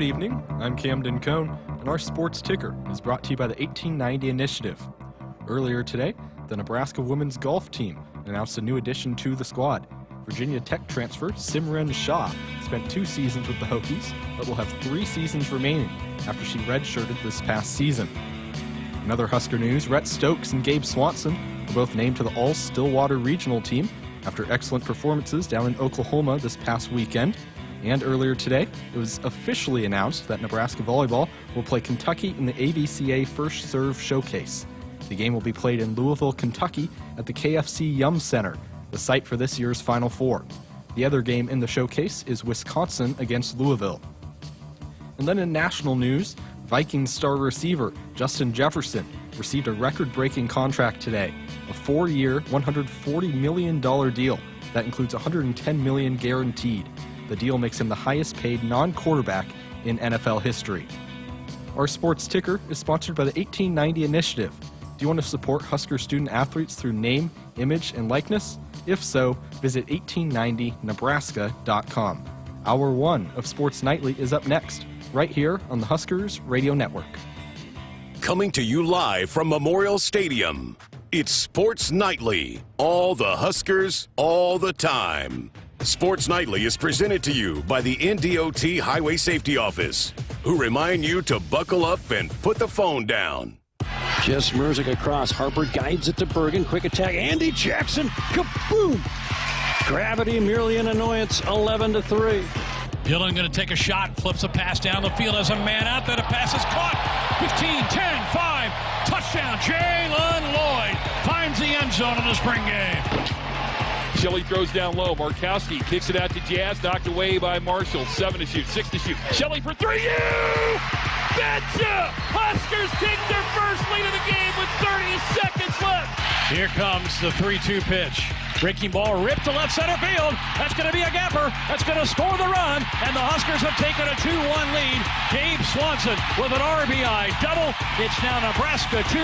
Good evening, I'm Camden Cohn, and our Sports Ticker is brought to you by the 1890 Initiative. Earlier today, the Nebraska women's golf team announced a new addition to the squad. Virginia Tech transfer Simran Shah spent 2 seasons with the Hokies, but will have 3 seasons remaining after she redshirted this past season. In other Husker news, Rhett Stokes and Gabe Swanson were both named to the All-Stillwater Regional Team after excellent performances down in Oklahoma this past weekend. And earlier today, it was officially announced that Nebraska volleyball will play Kentucky in the AVCA First Serve Showcase. The game will be played in Louisville, Kentucky at the KFC Yum Center, the site for this year's Final Four. The other game in the showcase is Wisconsin against Louisville. And then in national news, Vikings star receiver Justin Jefferson received a record-breaking contract today, a 4-year, $140 million deal that includes $110 million guaranteed. The deal makes him the highest-paid non-quarterback in NFL history. Our sports ticker is sponsored by the 1890 Initiative. Do you want to support Husker student-athletes through name, image, and likeness? If so, visit 1890nebraska.com. Hour 1 of Sports Nightly is up next, right here on the Huskers Radio Network. Coming to you live from Memorial Stadium, it's Sports Nightly. All the Huskers, all the time. Sports Nightly is presented to you by the NDOT Highway Safety Office, who remind you to buckle up and put the phone down. Just Merzick across. Harper guides it to Bergen. Quick attack. Andy Jackson. Kaboom! Gravity merely an annoyance. 11-3. Dillon going to take a shot. Flips a pass down the field as a man out there. The pass is caught. 15, 10, 5. Touchdown. Jalen Lloyd finds the end zone in the spring game. Shelley throws down low. Markowski kicks it out to Jazz. Knocked away by Marshall. 7 to shoot. 6 to shoot. Shelley for 3. You betcha! Huskers take their first lead of the game with 30 seconds left. Here comes the 3-2 pitch. Breaking ball ripped to left center field. That's going to be a gapper. That's going to score the run. And the Huskers have taken a 2-1 lead. Gabe Swanson with an RBI double. It's now Nebraska 2,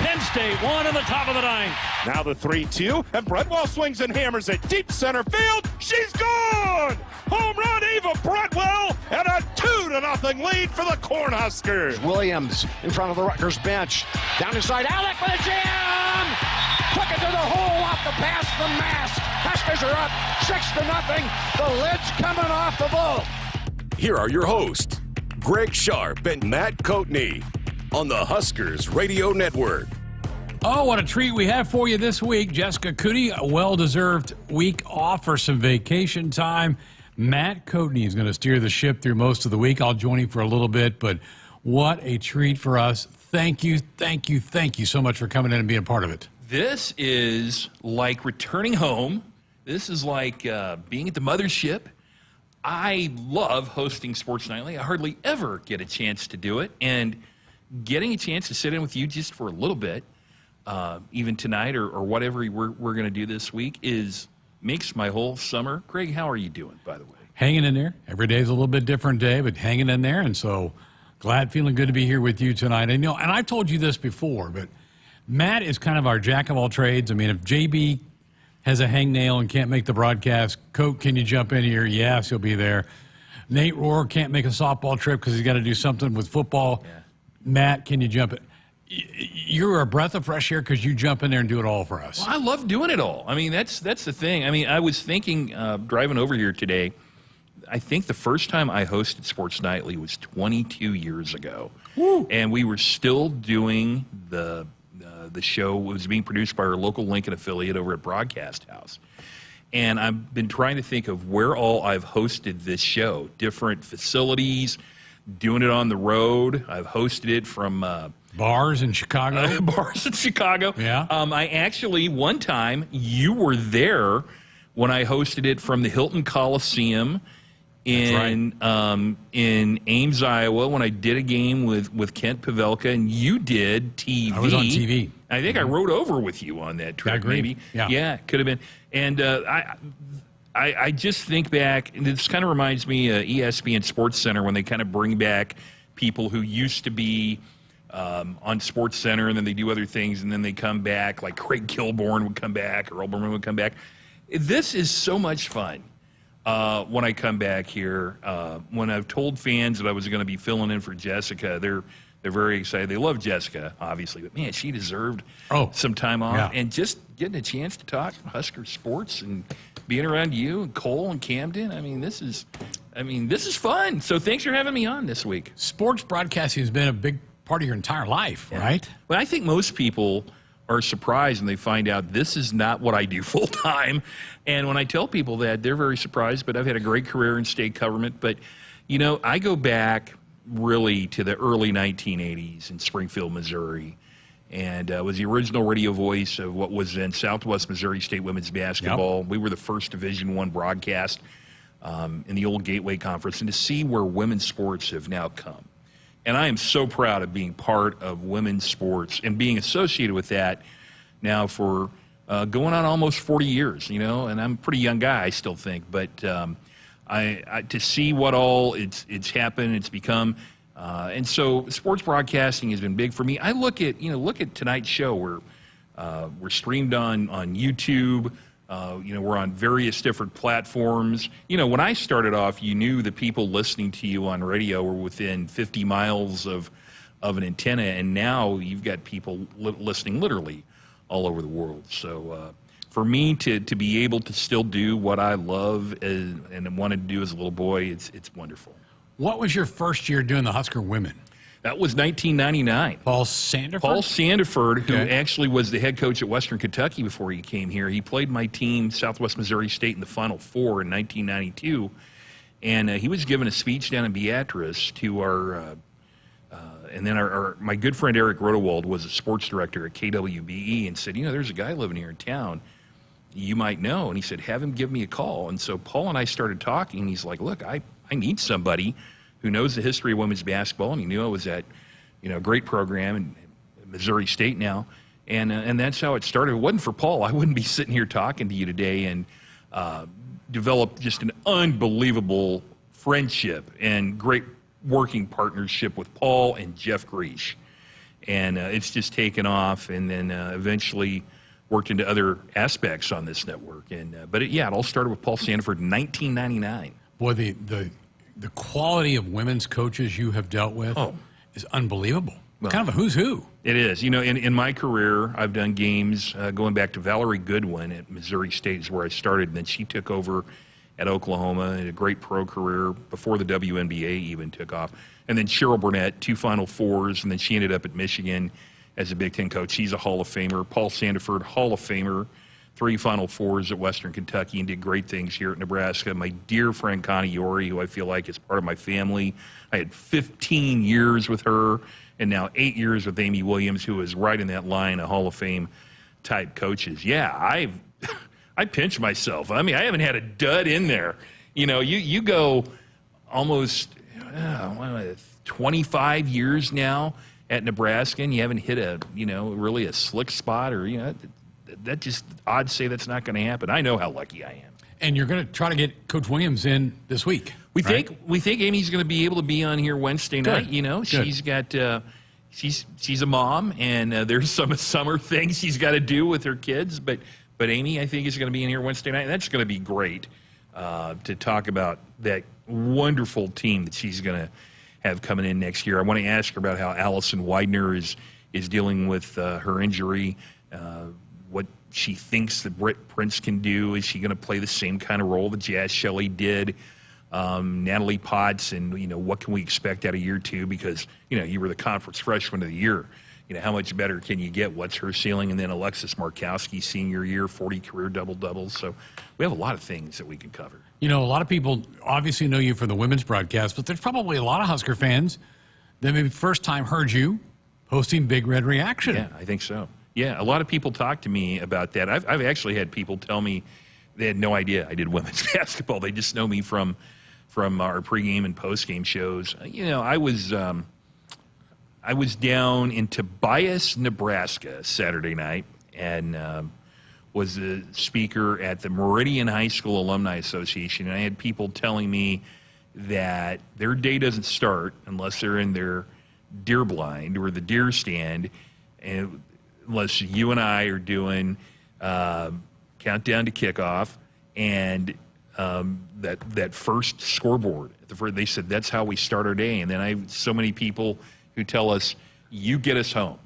Penn State 1 in the top of the 9th. Now the 3-2, and Bredwell swings and hammers it deep center field. She's gone! Home run, Eva Bredwell, and a 2-0 lead for the Cornhuskers. Williams in front of the Rutgers bench. Down inside, Alec with a jam! Took it to the hole off the pass from Mask. Huskers are up 6-0. The lid's coming off the bowl. Here are your hosts, Greg Sharpe and Matt Coatney, on the Huskers Radio Network. Oh, what a treat we have for you this week. Jessica Coody, a well-deserved week off for some vacation time. Matt Coatney is going to steer the ship through most of the week. I'll join him for a little bit, but what a treat for us. Thank you so much for coming in and being a part of it. This is like returning home. This is like being at the mothership. I love hosting Sports Nightly. I hardly ever get a chance to do it. And getting a chance to sit in with you just for a little bit, even tonight or whatever we're going to do this week, makes my whole summer. Greg, how are you doing, by the way? Hanging in there. Every day is a little bit different day, but hanging in there. And so feeling good to be here with you tonight. And I've told you this before, but Matt is kind of our jack of all trades. I mean, if JB has a hangnail and can't make the broadcast, Coke, can you jump in here? Yes, he'll be there. Nate Rohr can't make a softball trip because he's got to do something with football. Yeah. Matt, can you jump in? You're a breath of fresh air because you jump in there and do it all for us. Well, I love doing it all. I mean, that's the thing. I mean, I was thinking, driving over here today, I think the first time I hosted Sports Nightly was 22 years ago. Woo. And we were still doing the show was being produced by our local Lincoln affiliate over at Broadcast House. And I've been trying to think of where all I've hosted this show, different facilities, doing it on the road. I've hosted it from bars in Chicago. Bars in Chicago. Yeah. I actually, one time, you were there when I hosted it from the Hilton Coliseum in Ames, Iowa, when I did a game with Kent Pavelka, and you did TV. I was on TV. I think I rode over with you on that trip, maybe. Yeah, could have been. And I just think back, and this kind of reminds me of ESPN Sports Center when they kind of bring back people who used to be on Sports Center, and then they do other things, and then they come back, like Craig Kilborn would come back, or Earl Berman would come back. This is so much fun. when I come back here. When I've told fans that I was going to be filling in for Jessica, they're very excited. They love Jessica, obviously, but man, she deserved some time off. Yeah. And just getting a chance to talk Husker sports and being around you and Cole and Camden. I mean, this is fun. So thanks for having me on this week. Sports broadcasting has been a big part of your entire life, right? Well, I think most people are surprised when they find out this is not what I do full time. And when I tell people that, they're very surprised. But I've had a great career in state government. But, I go back really to the early 1980s in Springfield, Missouri, and was the original radio voice of what was then Southwest Missouri State Women's Basketball. Yep. We were the first Division I broadcast in the old Gateway Conference, and to see where women's sports have now come. And I am so proud of being part of women's sports and being associated with that now for going on almost 40 years, and I'm a pretty young guy, I still think, but I to see what all it's happened, it's become, and so sports broadcasting has been big for me. I look at tonight's show. We're streamed on YouTube. We're on various different platforms. When I started off, you knew the people listening to you on radio were within 50 miles of an antenna, and now you've got people listening literally all over the world. So for me to be able to still do what I love and wanted to do as a little boy, it's wonderful. What was your first year doing the Husker women? That was 1999. Paul Sandiford? Paul Sandiford, who actually was the head coach at Western Kentucky before he came here. He played my team, Southwest Missouri State, in the Final Four in 1992. And he was giving a speech down in Beatrice to our and then my good friend Eric Rodewald was a sports director at KWBE and said, there's a guy living here in town you might know. And he said, have him give me a call. And so Paul and I started talking. And he's like, look, I need somebody who knows the history of women's basketball, and he knew I was at, a great program in Missouri State now, and that's how it started. If it wasn't for Paul, I wouldn't be sitting here talking to you today, and developed just an unbelievable friendship and great working partnership with Paul and Jeff Greesh, and it's just taken off, and then eventually worked into other aspects on this network, but it all started with Paul Sandiford in 1999. Boy, the quality of women's coaches you have dealt with is unbelievable. Well, kind of a who's who. It is. In my career, I've done games going back to Valerie Goodwin at Missouri State is where I started, and then she took over at Oklahoma and a great pro career before the WNBA even took off. And then Cheryl Burnett, 2 Final Fours, and then she ended up at Michigan as a Big Ten coach. She's a Hall of Famer. Paul Sandiford, Hall of Famer. 3 Final Fours at Western Kentucky and did great things here at Nebraska. My dear friend Connie Yorey, who I feel like is part of my family. I had 15 years with her and now 8 years with Amy Williams, who is right in that line of Hall of Fame type coaches. Yeah, I pinch myself. I mean, I haven't had a dud in there. You go almost 25 years now at Nebraska and you haven't hit really a slick spot or, that just, I'd say that's not going to happen. I know how lucky I am. And you're going to try to get Coach Williams in this week. We think Amy's going to be able to be on here Wednesday night. Good. She's got she's a mom, and there's some summer things she's got to do with her kids. But Amy, I think, is going to be in here Wednesday night. And that's going to be great to talk about that wonderful team that she's going to have coming in next year. I want to ask her about how Allison Widener is dealing with her injury. What she thinks that Britt Prince can do. Is she going to play the same kind of role that Jazz Shelley did? Natalie Potts, and, what can we expect out of year 2? Because, you were the conference freshman of the year. How much better can you get? What's her ceiling? And then Alexis Markowski, senior year, 40 career double-doubles. So we have a lot of things that we can cover. A lot of people obviously know you for the women's broadcast, but there's probably a lot of Husker fans that maybe first time heard you hosting Big Red Reaction. Yeah, I think so. Yeah, a lot of people talk to me about that. I've actually had people tell me they had no idea I did women's basketball. They just know me from our pregame and postgame shows. I was down in Tobias, Nebraska Saturday night and was the speaker at the Meridian High School Alumni Association. And I had people telling me that their day doesn't start unless they're in their deer blind or the deer stand, and unless you and I are doing countdown to kickoff and that first scoreboard. They said that's how we start our day. And then so many people who tell us, you get us home.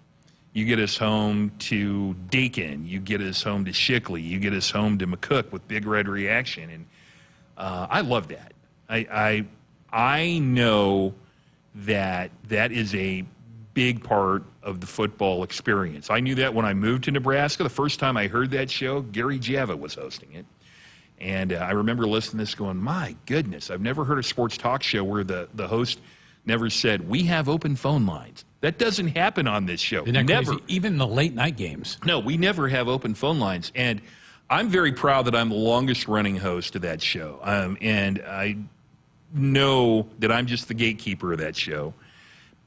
You get us home to Dakin. You get us home to Shickley. You get us home to McCook with Big Red Reaction. And I love that. I know that is a big part of the football experience. I knew that when I moved to Nebraska. The first time I heard that show, Gary Java was hosting it. And I remember listening to this going, my goodness, I've never heard a sports talk show where the host never said, we have open phone lines. That doesn't happen on this show. Never. Crazy? Even the late night games. No, we never have open phone lines. And I'm very proud that I'm the longest running host of that show. And I know that I'm just the gatekeeper of that show.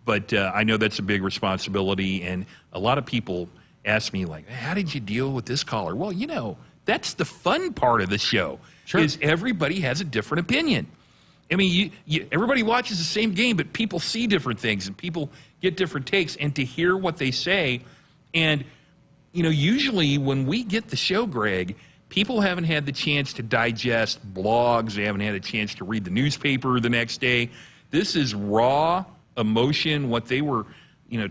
But I know that's a big responsibility. And a lot of people ask me, like, how did you deal with this caller? Well, that's the fun part of the show. Sure. Is everybody has a different opinion. I mean, everybody watches the same game, but people see different things and people get different takes. And to hear what they say, and usually when we get the show, Greg, people haven't had the chance to digest blogs. They haven't had a chance to read the newspaper the next day. This is raw emotion, what they were,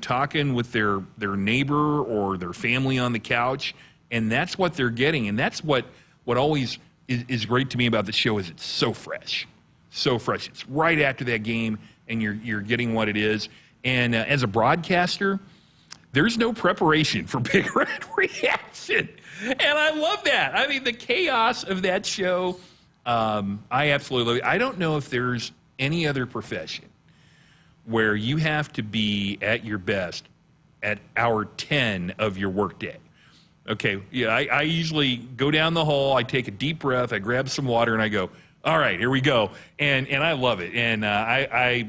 talking with their neighbor or their family on the couch, and that's what they're getting. And that's what always is great to me about the show is it's so fresh. So fresh. It's right after that game, and you're getting what it is. And as a broadcaster, there's no preparation for Big Red Reaction. And I love that. I mean, the chaos of that show, I absolutely love it. I don't know if there's any other profession where you have to be at your best at hour 10 of your workday. Okay, yeah, I usually go down the hall, I take a deep breath, I grab some water, and I go, all right, here we go. And I love it. And I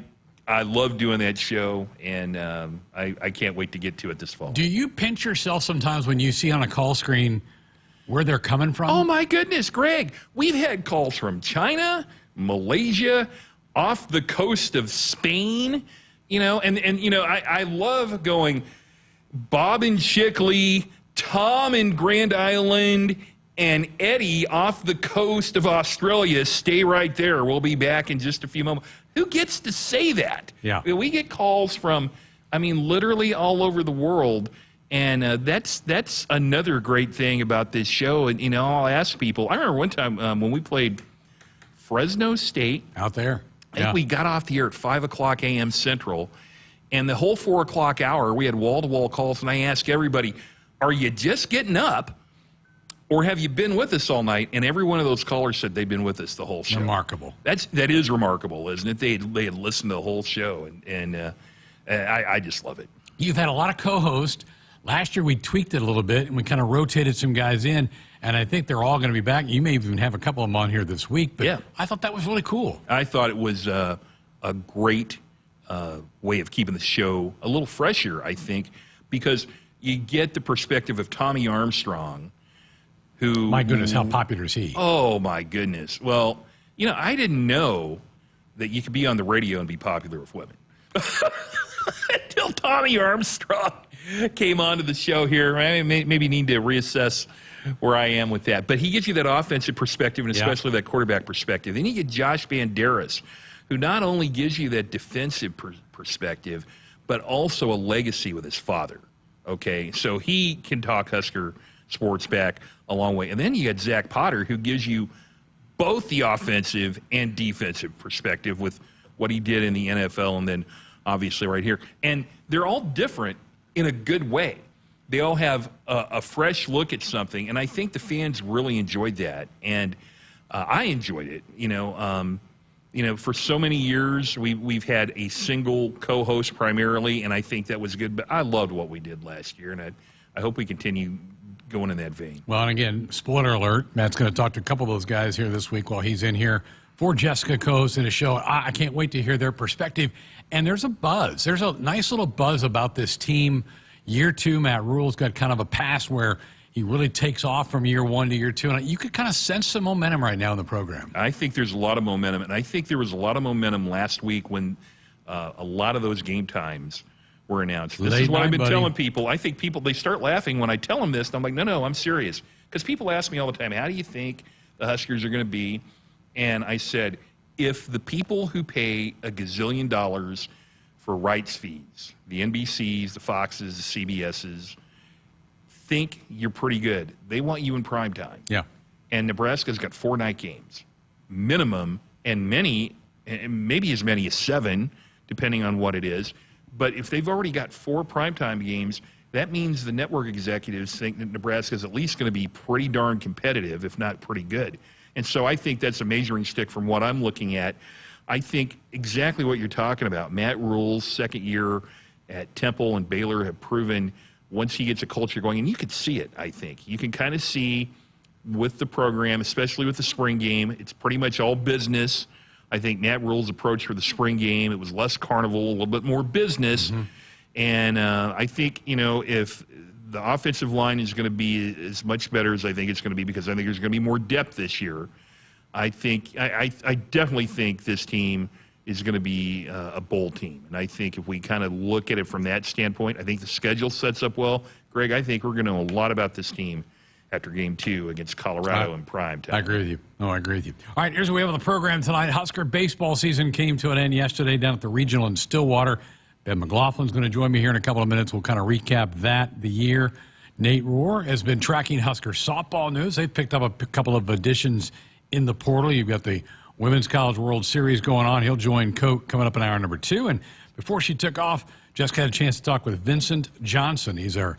love doing that show, and I can't wait to get to it this fall. Do you pinch yourself sometimes when you see on a call screen where they're coming from? Oh, my goodness, Greg. We've had calls from China, Malaysia, off the coast of Spain, I love going Bob in Shickley, Tom in Grand Island, and Eddie off the coast of Australia. Stay right there. We'll be back in just a few moments. Who gets to say that? Yeah. We get calls from, literally all over the world. And that's another great thing about this show. And, I'll ask people. I remember one time when we played Fresno State. Out there. I think we got off the air at 5 o'clock a.m. Central. And the whole 4 o'clock hour, we had wall-to-wall calls. And I asked everybody, are you just getting up? Or have you been with us all night? And every one of those callers said they'd been with us the whole show. Remarkable. That is remarkable, isn't it? They had listened to the whole show, and I just love it. You've had a lot of co-hosts. Last year we tweaked it a little bit, and we kind of rotated some guys in, and I think they're all going to be back. You may even have a couple of them on here this week, but yeah. I thought that was really cool. I thought it was a great way of keeping the show a little fresher, I think, because you get the perspective of Tommy Armstrong, who... My goodness, how popular is he? Oh, my goodness. Well, I didn't know that you could be on the radio and be popular with women. Until Tommy Armstrong came onto the show here. I maybe need to reassess where I am with that. But he gives you that offensive perspective and especially that quarterback perspective. Then you get Josh Banderas, who not only gives you that defensive perspective, but also a legacy with his father. Okay, so he can talk Husker sports back a long way. And then you got Zach Potter, who gives you both the offensive and defensive perspective with what he did in the NFL and then obviously right here. And they're all different in a good way. They all have a fresh look at something, and I think the fans really enjoyed that. And I enjoyed it. For so many years, we've had a single co-host primarily, and I think that was good. But I loved what we did last year, and I hope we continue going in that vein. Well, and again, spoiler alert, Matt's going to talk to a couple of those guys here this week while he's in here for Jessica Coody in a show. I can't wait to hear their perspective. And there's a buzz. There's a nice little buzz about this team. Year two, Matt Rule's got kind of a pass where he really takes off from year one to year two. And you could kind of sense some momentum right now in the program. I think there's a lot of momentum. And I think there was a lot of momentum last week when a lot of those game times were announced. This is what I've been telling people. I think people, they start laughing when I tell them this. And I'm like, no, I'm serious. Because people ask me all the time, how do you think the Huskers are going to be And I said, if the people who pay a gazillion dollars for rights fees, the NBCs, the Foxes, the CBSs, think you're pretty good, they want you in prime time. Yeah. And Nebraska's got 4 night games, minimum, and maybe as many as 7, depending on what it is. But if they've already got 4 primetime games, that means the network executives think that Nebraska is at least going to be pretty darn competitive, if not pretty good. And so I think that's a measuring stick from what I'm looking at. I think exactly what you're talking about. Matt Rule's second year at Temple and Baylor have proven once he gets a culture going, and you could see it, I think. You can kind of see with the program, especially with the spring game, it's pretty much all business. I think Matt Rule's approach for the spring game, it was less carnival, a little bit more business. Mm-hmm. And I think, if the offensive line is going to be as much better as I think it's going to be, because I think there's going to be more depth this year, I definitely think this team is going to be a bowl team. And I think if we kind of look at it from that standpoint, I think the schedule sets up well. Greg, I think we're going to know a lot about this team after Game 2 against Colorado in prime time. I agree with you. I agree with you. All right, here's what we have on the program tonight. Husker baseball season came to an end yesterday down at the regional in Stillwater. Ben McLaughlin's going to join me here in a couple of minutes. We'll kind of recap the year. Nate Rohr has been tracking Husker softball news. They've picked up a couple of additions in the portal. You've got the Women's College World Series going on. He'll join Coat coming up in hour number 2. And before she took off, Jessica had a chance to talk with Vincent Johnson. He's our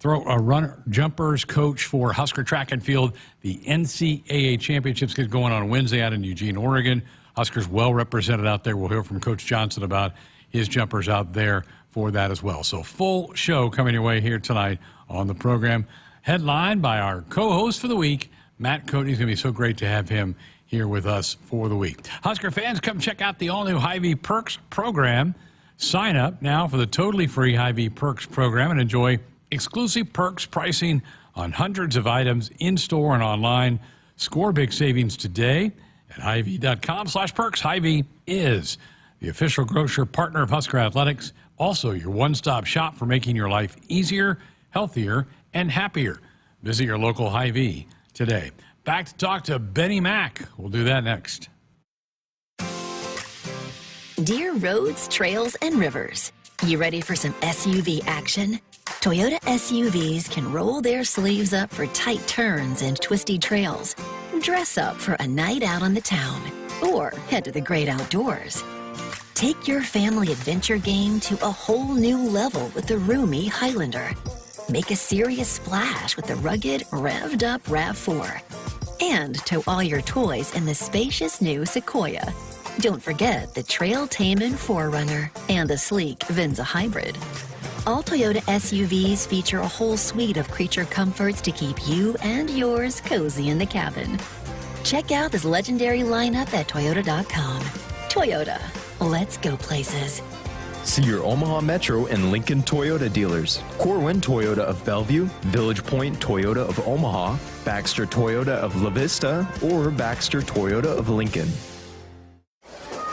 runner jumpers coach for Husker track and field. The NCAA championships get going on Wednesday out in Eugene, Oregon. Huskers well represented out there. We'll hear from Coach Johnson about his jumpers out there for that as well. So full show coming your way here tonight on the program. Headlined by our co-host for the week, Matt Coody. It's going to be so great to have him here with us for the week. Husker fans, come check out the all-new Hy-Vee Perks program. Sign up now for the totally free Hy-Vee Perks program and enjoy exclusive perks pricing on hundreds of items in-store and online. Score big savings today at Hy-Vee.com/perks. Hy-Vee is the official grocer partner of Husker Athletics, also your one-stop shop for making your life easier, healthier, and happier. Visit your local Hy-Vee today. Back to talk to Benny Mack. We'll do that next. Dear roads, trails, and rivers, you ready for some SUV action? Toyota SUVs can roll their sleeves up for tight turns and twisty trails, dress up for a night out on the town, or head to the great outdoors. Take your family adventure game to a whole new level with the roomy Highlander. Make a serious splash with the rugged, revved-up RAV4. And tow all your toys in the spacious new Sequoia. Don't forget the trail-taming 4Runner and the sleek Venza Hybrid. All Toyota SUVs feature a whole suite of creature comforts to keep you and yours cozy in the cabin. Check out this legendary lineup at Toyota.com. Toyota. Let's go places. See your Omaha Metro and Lincoln Toyota dealers. Corwin Toyota of Bellevue, Village Point Toyota of Omaha, Baxter Toyota of La Vista, or Baxter Toyota of Lincoln.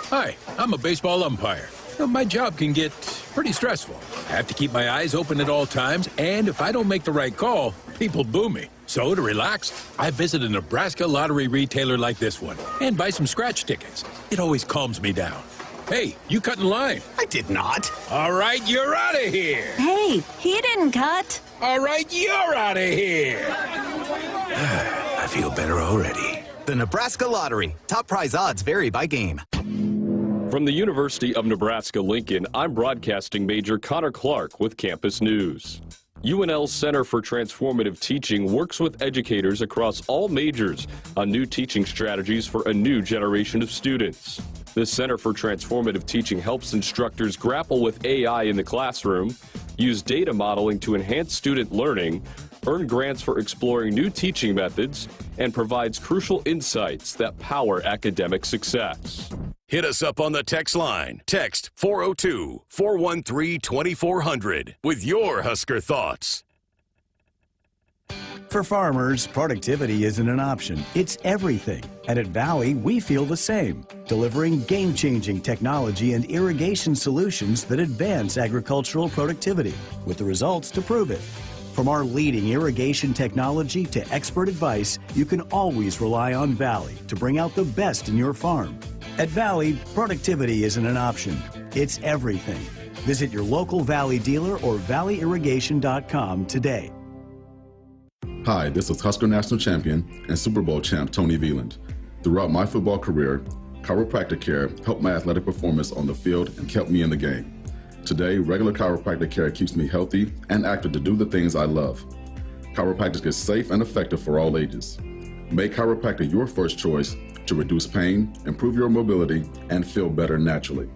Hi, I'm a baseball umpire. My job can get pretty stressful. I have to keep my eyes open at all times, and if I don't make the right call, people boo me. So to relax, I visit a Nebraska lottery retailer like this one and buy some scratch tickets. It always calms me down. Hey, you cut in line. I did not. All right, you're out of here. Hey, he didn't cut. All right, you're out of here. I feel better already. The Nebraska Lottery. Top prize odds vary by game. From the University of Nebraska-Lincoln, I'm broadcasting Major Connor Clark with Campus News. UNL's Center for Transformative Teaching works with educators across all majors on new teaching strategies for a new generation of students. The Center for Transformative Teaching helps instructors grapple with AI in the classroom, use data modeling to enhance student learning, earn grants for exploring new teaching methods, and provides crucial insights that power academic success. Hit us up on the text line. Text 402-413-2400 with your Husker thoughts. For farmers, productivity isn't an option. It's everything. And at Valley, we feel the same, delivering game-changing technology and irrigation solutions that advance agricultural productivity, with the results to prove it. From our leading irrigation technology to expert advice, you can always rely on Valley to bring out the best in your farm. At Valley, productivity isn't an option, it's everything. Visit your local Valley dealer or valleyirrigation.com today. Hi, this is Husker National Champion and Super Bowl champ Tony Veland. Throughout my football career, chiropractic care helped my athletic performance on the field and kept me in the game. Today, regular chiropractic care keeps me healthy and active to do the things I love. Chiropractic is safe and effective for all ages. Make chiropractic your first choice to reduce pain, improve your mobility, and feel better naturally.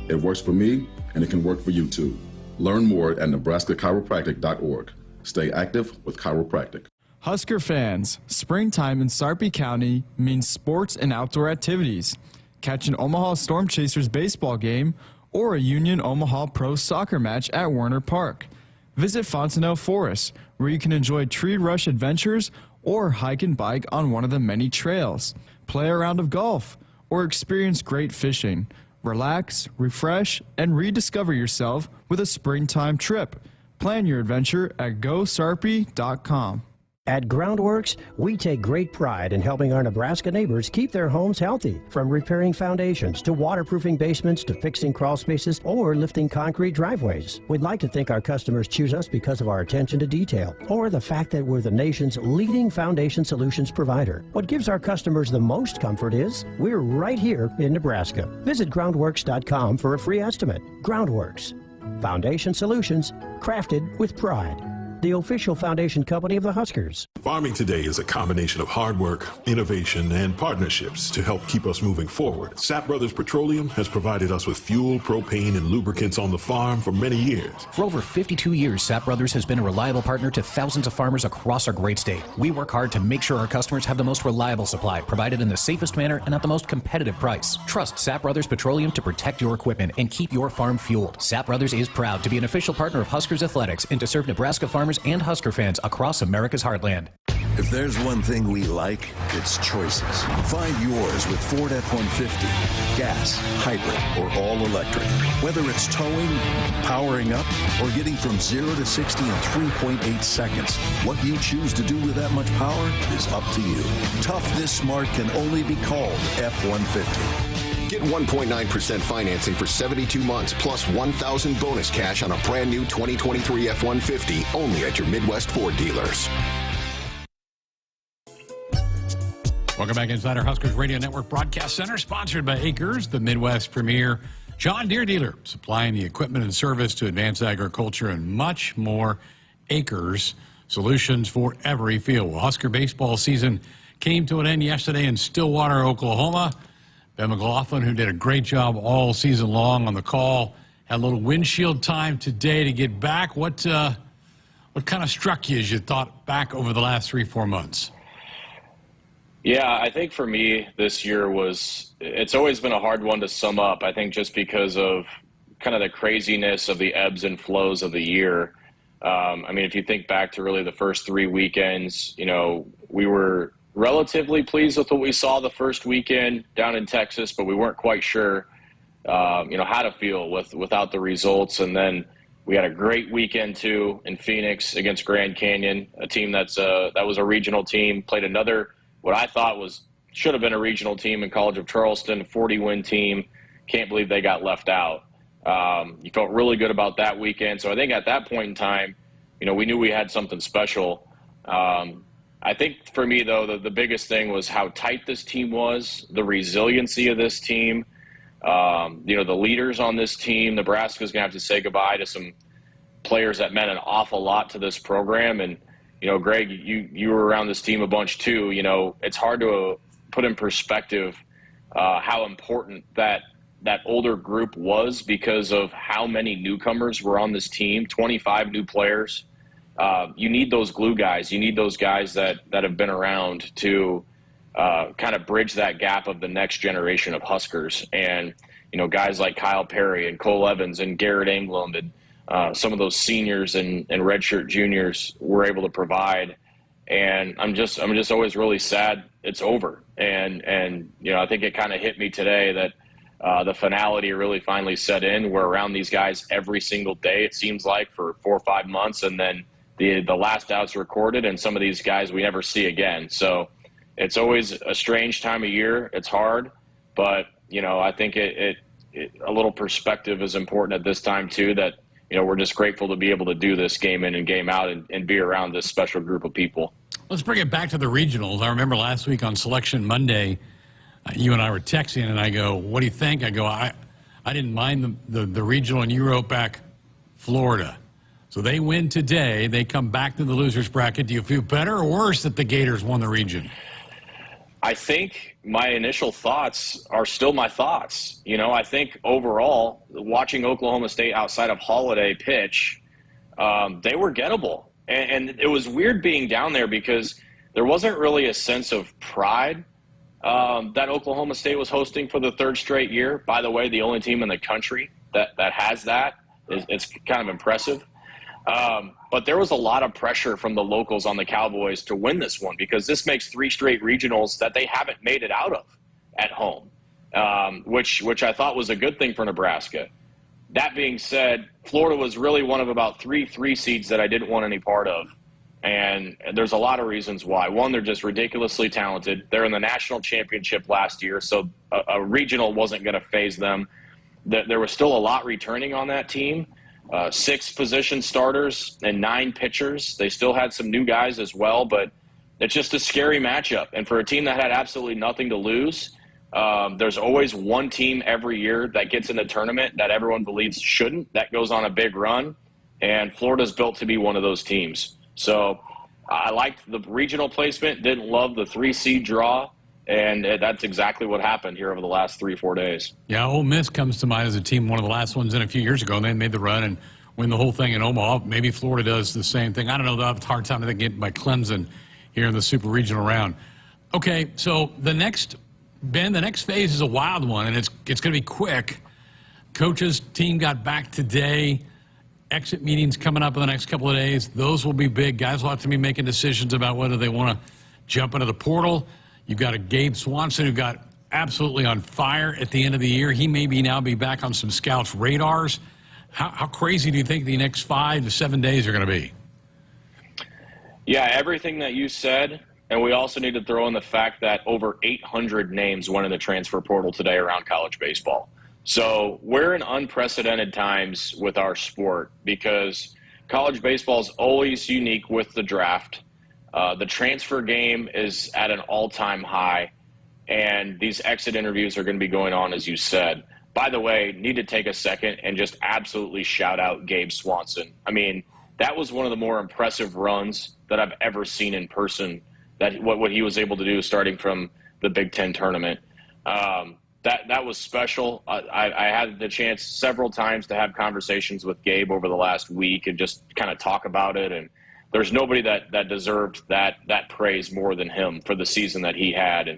It works for me, and it can work for you too. Learn more at nebraska-chiropractic.org. Stay active with chiropractic. Husker fans, springtime in Sarpy County means sports and outdoor activities. Catch an Omaha Storm Chasers baseball game or a Union Omaha Pro soccer match at Werner Park. Visit Fontenelle Forest, where you can enjoy tree rush adventures or hike and bike on one of the many trails. Play a round of golf or experience great fishing. Relax, refresh, and rediscover yourself with a springtime trip. Plan your adventure at GoSarpy.com. At Groundworks, we take great pride in helping our Nebraska neighbors keep their homes healthy. From repairing foundations to waterproofing basements to fixing crawl spaces or lifting concrete driveways. We'd like to think our customers choose us because of our attention to detail or the fact that we're the nation's leading foundation solutions provider. What gives our customers the most comfort is we're right here in Nebraska. Visit groundworks.com for a free estimate. Groundworks. Foundation solutions crafted with pride. The official foundation company of the Huskers. Farming today is a combination of hard work, innovation, and partnerships to help keep us moving forward. Sapp Brothers Petroleum has provided us with fuel, propane, and lubricants on the farm for many years. For over 52 years, Sapp Brothers has been a reliable partner to thousands of farmers across our great state. We work hard to make sure our customers have the most reliable supply, provided in the safest manner and at the most competitive price. Trust Sapp Brothers Petroleum to protect your equipment and keep your farm fueled. Sapp Brothers is proud to be an official partner of Huskers Athletics and to serve Nebraska farmers and Husker fans across America's heartland. If there's one thing we like, it's choices. Find yours with Ford F-150. Gas, hybrid, or all-electric. Whether it's towing, powering up, or getting from 0 to 60 in 3.8 seconds, what you choose to do with that much power is up to you. Tough this smart can only be called F-150. Get 1.9% financing for 72 months plus $1,000 bonus cash on a brand new 2023 F-150 only at your Midwest Ford dealers. Welcome back inside our Huskers Radio Network Broadcast Center, sponsored by Acres, the Midwest premier John Deere dealer, supplying the equipment and service to advance agriculture and much more. Acres, solutions for every field. Well, Husker baseball season came to an end yesterday in Stillwater, Oklahoma. Ben McLaughlin, who did a great job all season long on the call, had a little windshield time today to get back. What kind of struck you as you thought back over the last 3-4 months? Yeah, I think for me this year it's always been a hard one to sum up. I think just because of kind of the craziness of the ebbs and flows of the year. I mean, if you think back to really the first 3 weekends, we were relatively pleased with what we saw the first weekend down in Texas, but we weren't quite sure, how to feel without the results. And then we had a great weekend too in Phoenix against Grand Canyon, a team that was a regional team, played another, what I thought should have been a regional team in College of Charleston, 40-win team. Can't believe they got left out. You felt really good about that weekend. So I think at that point in time, we knew we had something special. I think for me, though, the biggest thing was how tight this team was, the resiliency of this team. The leaders on this team. Nebraska's going to have to say goodbye to some players that meant an awful lot to this program. And, Greg, you were around this team a bunch too. It's hard to put in perspective how important that older group was because of how many newcomers were on this team, 25 new players. You need those glue guys. You need those guys that have been around to kind of bridge that gap of the next generation of Huskers. And, guys like Kyle Perry and Cole Evans and Garrett Englund and some of those seniors and redshirt juniors were able to provide. And I'm just always really sad it's over. And I think it kind of hit me today that the finality really finally set in. We're around these guys every single day, it seems like, for 4 or 5 months, and then the last outs recorded, and some of these guys we never see again. So it's always a strange time of year. It's hard, but I think a little perspective is important at this time too, that we're just grateful to be able to do this game in and game out and be around this special group of people. Let's bring it back to the regionals. I remember last week on Selection Monday, you and I were texting, and I go, what do you think? I go, I didn't mind the regional, and you wrote back Florida. So they win today. They come back to the losers bracket. Do you feel better or worse that the Gators won the region? I think my initial thoughts are still my thoughts. I think overall, watching Oklahoma State outside of Holiday pitch, they were gettable. And it was weird being down there because there wasn't really a sense of pride that Oklahoma State was hosting for the third straight year. By the way, the only team in the country that has that. It's kind of impressive. But there was a lot of pressure from the locals on the Cowboys to win this one because this makes 3 straight regionals that they haven't made it out of at home, which I thought was a good thing for Nebraska. That being said, Florida was really one of about 3 seeds that I didn't want any part of. And there's a lot of reasons why. One, they're just ridiculously talented. They're in the national championship last year, so a regional wasn't going to faze them. There was still a lot returning on that team. 6 position starters and 9 pitchers. They still had some new guys as well, but it's just a scary matchup. And for a team that had absolutely nothing to lose, there's always one team every year that gets in the tournament that everyone believes shouldn't, that goes on a big run, and Florida's built to be one of those teams. So I liked the regional placement, didn't love the 3 seed draw, and that's exactly what happened here over the last 3-4 days. Yeah, Ole Miss comes to mind as a team, one of the last ones in a few years ago, and they made the run and win the whole thing in Omaha. Maybe Florida does the same thing. I don't know. They'll have a hard time, I think, getting by Clemson here in the super regional round. Okay, so the next phase is a wild one, and it's going to be quick. Coaches' team got back today. Exit meetings coming up in the next couple of days. Those will be big. Guys will have to be making decisions about whether they want to jump into the portal. You've got a Gabe Swanson who got absolutely on fire at the end of the year. He may now be back on some scouts' radars. How crazy do you think the next 5 to 7 days are going to be? Yeah, everything that you said, and we also need to throw in the fact that over 800 names went in the transfer portal today around college baseball. So we're in unprecedented times with our sport because college baseball is always unique with the draft. The transfer game is at an all-time high, and these exit interviews are going to be going on, as you said. By the way, need to take a second and just absolutely shout out Gabe Swanson. I mean, that was one of the more impressive runs that I've ever seen in person, that what he was able to do starting from the Big Ten tournament. That was special. I had the chance several times to have conversations with Gabe over the last week and just kind of talk about it, and there's nobody that deserved that praise more than him for the season that he had.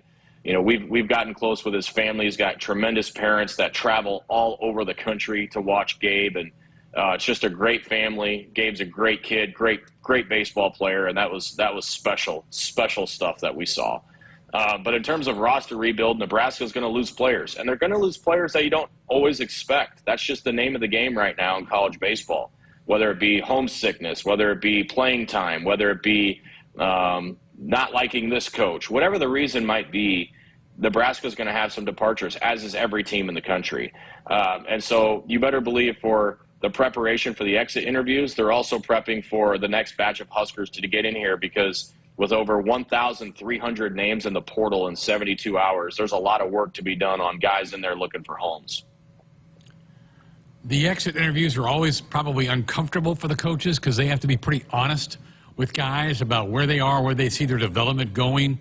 And we've gotten close with his family. He's got tremendous parents that travel all over the country to watch Gabe, and it's just a great family. Gabe's a great kid, great baseball player, and that was special stuff that we saw. But in terms of roster rebuild, Nebraska's going to lose players, and they're going to lose players that you don't always expect. That's just the name of the game right now in college baseball. Whether it be homesickness, whether it be playing time, whether it be not liking this coach, whatever the reason might be, Nebraska's going to have some departures, as is every team in the country. And so you better believe for the preparation for the exit interviews, they're also prepping for the next batch of Huskers to get in here, because with over 1,300 names in the portal in 72 hours, there's a lot of work to be done on guys in there looking for homes. The exit interviews are always probably uncomfortable for the coaches because they have to be pretty honest with guys about where they are, where they see their development going.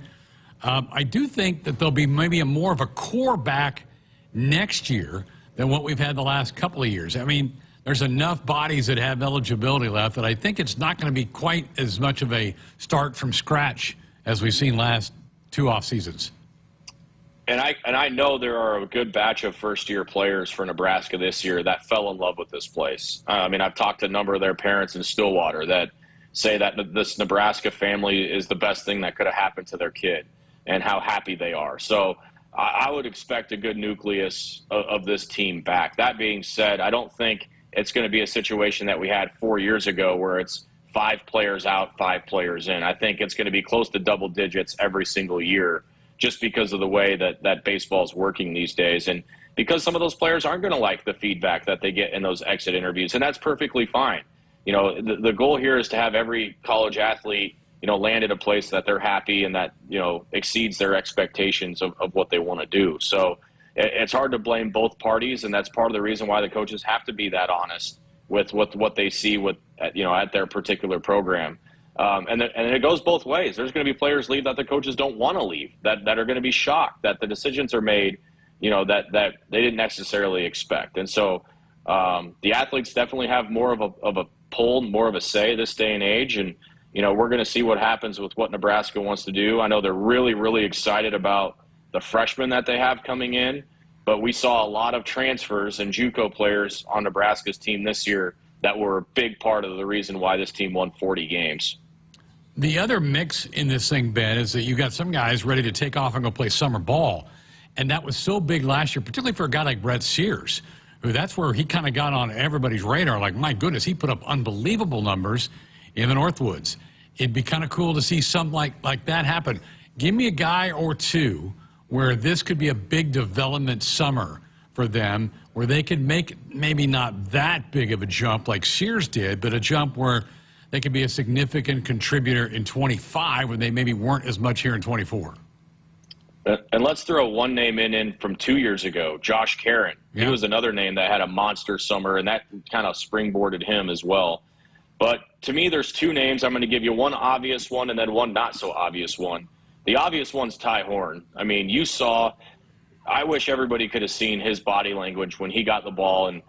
I do think that there'll be maybe more of a core back next year than what we've had the last couple of years. I mean, there's enough bodies that have eligibility left that I think it's not going to be quite as much of a start from scratch as we've seen last 2 off seasons. And I know there are a good batch of first-year players for Nebraska this year that fell in love with this place. I mean, I've talked to a number of their parents in Stillwater that say that this Nebraska family is the best thing that could have happened to their kid and how happy they are. So I would expect a good nucleus of this team back. That being said, I don't think it's going to be a situation that we had 4 years ago where it's 5 players out, 5 players in. I think it's going to be close to double digits every single year just because of the way that baseball is working these days. And because some of those players aren't going to like the feedback that they get in those exit interviews, and that's perfectly fine. You know, the goal here is to have every college athlete, you know, land at a place that they're happy and that, you know, exceeds their expectations of what they want to do. So it's hard to blame both parties, and that's part of the reason why the coaches have to be that honest with what they see with, you know, at their particular program. And it goes both ways. There's going to be players leave that the coaches don't want to leave, that are going to be shocked that the decisions are made, you know, that they didn't necessarily expect. And so the athletes definitely have more of a pull, more of a say this day and age. And, you know, we're going to see what happens with what Nebraska wants to do. I know they're really, really excited about the freshmen that they have coming in, but we saw a lot of transfers and JUCO players on Nebraska's team this year that were a big part of the reason why this team won 40 games. The other mix in this thing, Ben, is that you got some guys ready to take off and go play summer ball. And that was so big last year, particularly for a guy like Brett Sears, who that's where he kind of got on everybody's radar. Like, my goodness, he put up unbelievable numbers in the Northwoods. It'd be kind of cool to see something like that happen. Give me a guy or two where this could be a big development summer for them, where they could make maybe not that big of a jump like Sears did, but a jump where they could be a significant contributor in 25 when they maybe weren't as much here in 24. And let's throw one name in from 2 years ago, Josh Caron. Yeah. He was another name that had a monster summer, and that kind of springboarded him as well. But to me, there's 2 names. I'm going to give you one obvious one and then one not so obvious one. The obvious one's Ty Horn. I mean, you saw – I wish everybody could have seen his body language when he got the ball in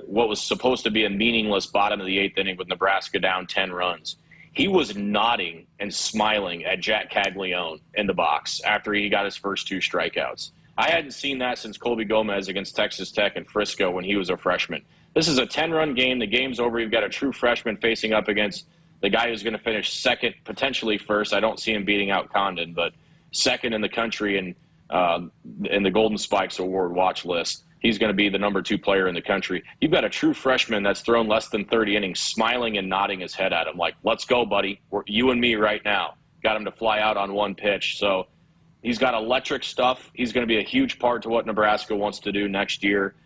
what was supposed to be a meaningless bottom of the 8th inning with Nebraska down 10 runs. He was nodding and smiling at Jack Caglione in the box after he got his first 2 strikeouts. I hadn't seen that since Colby Gomez against Texas Tech and Frisco when he was a freshman. This is a 10-run game. The game's over. You've got a true freshman facing up against the guy who's going to finish second, potentially first. I don't see him beating out Condon, but second in the country in the Golden Spikes Award watch list. He's going to be the number 2 player in the country. You've got a true freshman that's thrown less than 30 innings, smiling and nodding his head at him like, let's go, buddy. We're you and me right now. Got him to fly out on 1 pitch. So he's got electric stuff. He's going to be a huge part to what Nebraska wants to do next year.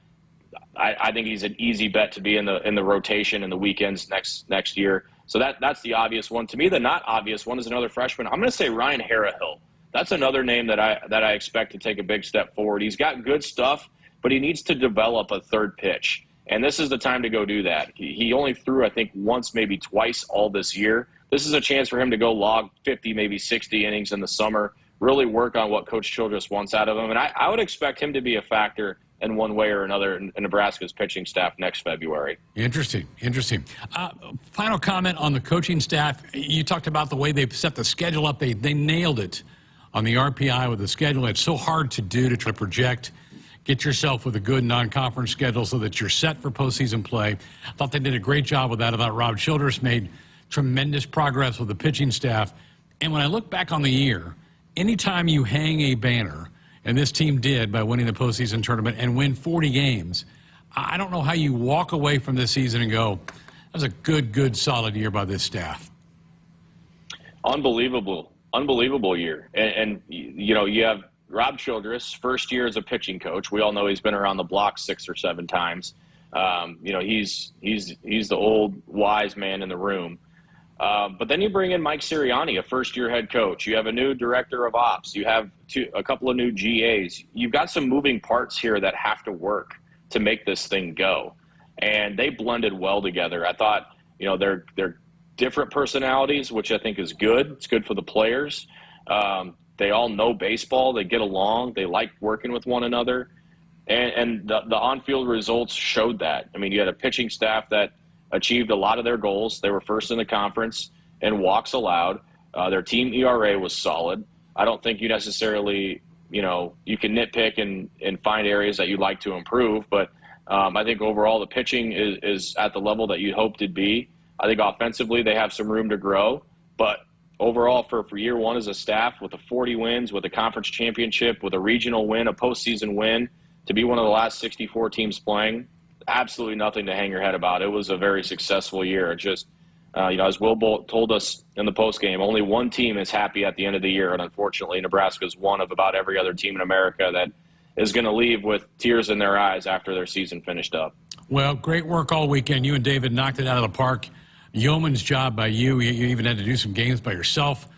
I think he's an easy bet to be in the rotation in the weekends next year. So that's the obvious one. To me, the not obvious one is another freshman. I'm going to say Ryan Harahill. That's another name that I expect to take a big step forward. He's got good stuff, but he needs to develop a third pitch. And this is the time to go do that. He only threw, I think, once, maybe twice all this year. This is a chance for him to go log 50, maybe 60 innings in the summer, really work on what Coach Childress wants out of him. And I would expect him to be a factor in one way or another in Nebraska's pitching staff next February. Interesting. Final comment on the coaching staff. You talked about the way they've set the schedule up. They nailed it on the RPI with the schedule. It's so hard to do, to try to project. Get yourself with a good non-conference schedule so that you're set for postseason play. I thought they did a great job with that. I thought Rob Childress made tremendous progress with the pitching staff. And when I look back on the year, anytime you hang a banner, and this team did by winning the postseason tournament and win 40 games, I don't know how you walk away from this season and go, that was a good, solid year by this staff. Unbelievable year. And you know, you have Rob Childress, first year as a pitching coach. We all know he's been around the block 6 or 7 times. You know, he's the old wise man in the room. But then you bring in Mike Sirianni, a first-year head coach. You have a new director of ops. You have a couple of new GAs. You've got some moving parts here that have to work to make this thing go. And they blended well together. I thought, you know, they're different personalities, which I think is good. It's good for the players. They all know baseball. They get along. They like working with one another. And the on-field results showed that. I mean, you had a pitching staff that achieved a lot of their goals. They were first in the conference in walks allowed. Their team ERA was solid. I don't think you necessarily, you know, you can nitpick and find areas that you'd like to improve, but I think overall the pitching is at the level that you hoped it'd be. I think offensively they have some room to grow, but overall for year one as a staff with the 40 wins, with a conference championship, with a regional win, a postseason win, to be one of the last 64 teams playing, absolutely nothing to hang your head about. It was a very successful year. It just As Will Bolt told us in the postgame, only one team is happy at the end of the year, and unfortunately, Nebraska is one of about every other team in America that is going to leave with tears in their eyes after their season finished up. Well, great work all weekend. You and David knocked it out of the park. Yeoman's job by you. You even had to do some games by yourself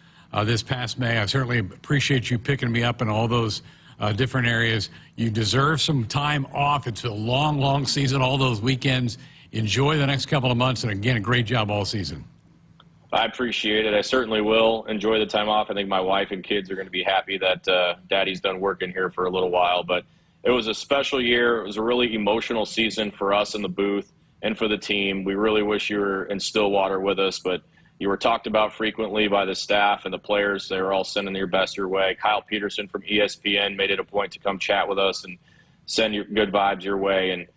this past May. I certainly appreciate you picking me up in all those different areas. You deserve some time off. It's a long, long season, all those weekends. Enjoy the next couple of months, and again, a great job all season. I appreciate it. I certainly will enjoy the time off. I think my wife and kids are going to be happy that Daddy's done working here for a little while. But it was a special year. It was a really emotional season for us in the booth and for the team. We really wish you were in Stillwater with us, but you were talked about frequently by the staff and the players. They were all sending your best your way. Kyle Peterson from ESPN made it a point to come chat with us and send your good vibes your way. And,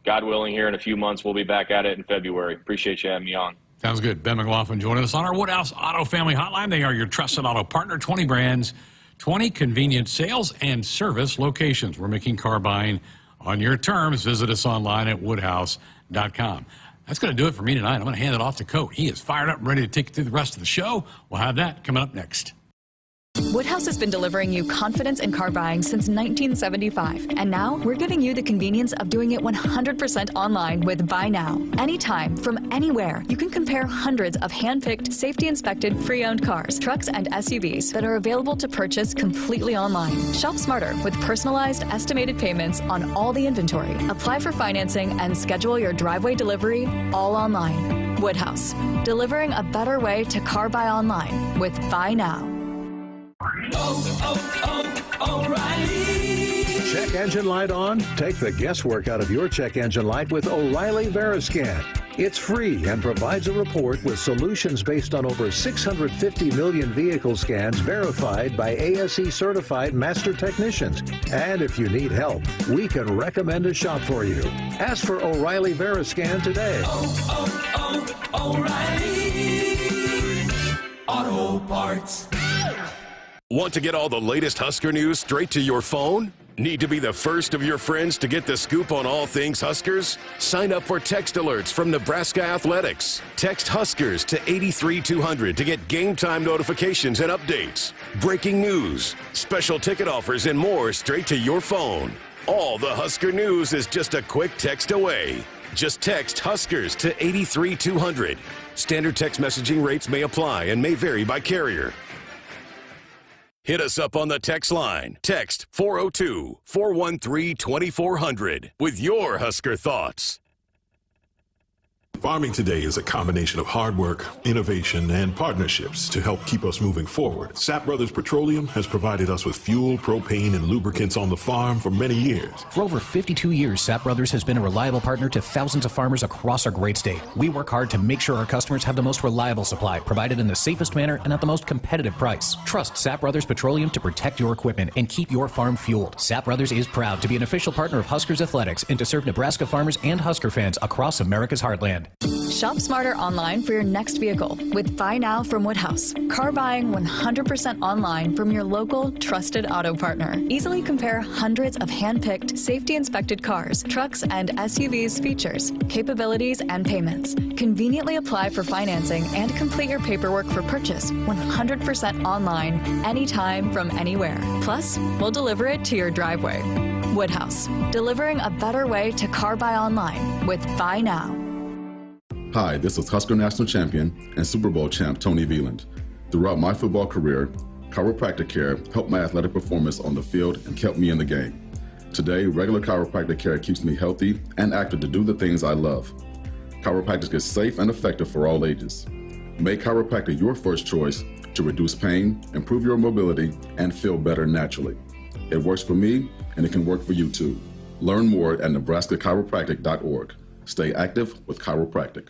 God willing, here in a few months, we'll be back at it in February. Appreciate you having me on. Sounds good. Ben McLaughlin joining us on our Woodhouse Auto Family Hotline. They are your trusted auto partner, 20 brands, 20 convenient sales and service locations. We're making car buying on your terms. Visit us online at woodhouse.com. That's going to do it for me tonight. I'm going to hand it off to Coat. He is fired up and ready to take you through the rest of the show. We'll have that coming up next. Woodhouse has been delivering you confidence in car buying since 1975. And now we're giving you the convenience of doing it 100% online with Buy Now. Anytime, from anywhere, you can compare hundreds of hand-picked, safety-inspected, pre-owned cars, trucks, and SUVs that are available to purchase completely online. Shop smarter with personalized, estimated payments on all the inventory. Apply for financing and schedule your driveway delivery all online. Woodhouse, delivering a better way to car buy online with Buy Now. O'Reilly. Check engine light on? Take the guesswork out of your check engine light with O'Reilly Veriscan. It's free and provides a report with solutions based on over 650 million vehicle scans verified by ASE certified master technicians. And if you need help, we can recommend a shop for you. Ask for O'Reilly Veriscan today. O'Reilly Auto Parts. Want to get all the latest Husker news straight to your phone? Need to be the first of your friends to get the scoop on all things Huskers? Sign up for text alerts from Nebraska Athletics. Text Huskers to 83200 to get game time notifications and updates, breaking news, special ticket offers, and more straight to your phone. All the Husker news is just a quick text away. Just text Huskers to 83200. Standard text messaging rates may apply and may vary by carrier. Hit us up on the text line. Text 402-413-2400 with your Husker thoughts. Farming today is a combination of hard work, innovation, and partnerships to help keep us moving forward. Sapp Brothers Petroleum has provided us with fuel, propane, and lubricants on the farm for many years. For over 52 years, Sapp Brothers has been a reliable partner to thousands of farmers across our great state. We work hard to make sure our customers have the most reliable supply, provided in the safest manner and at the most competitive price. Trust Sapp Brothers Petroleum to protect your equipment and keep your farm fueled. Sapp Brothers is proud to be an official partner of Huskers Athletics and to serve Nebraska farmers and Husker fans across America's heartland. Shop smarter online for your next vehicle with Buy Now from Woodhouse. Car buying 100% online from your local trusted auto partner. Easily compare hundreds of hand-picked, safety-inspected cars, trucks, and SUVs features, capabilities, and payments. Conveniently apply for financing and complete your paperwork for purchase 100% online, anytime from anywhere. Plus, we'll deliver it to your driveway. Woodhouse, delivering a better way to car buy online with Buy Now. Hi, this is Husker National Champion and Super Bowl champ Tony Veland. Throughout my football career, chiropractic care helped my athletic performance on the field and kept me in the game. Today, regular chiropractic care keeps me healthy and active to do the things I love. Chiropractic is safe and effective for all ages. Make chiropractic your first choice to reduce pain, improve your mobility, and feel better naturally. It works for me, and it can work for you too. Learn more at nebraska-chiropractic.org. Stay active with chiropractic.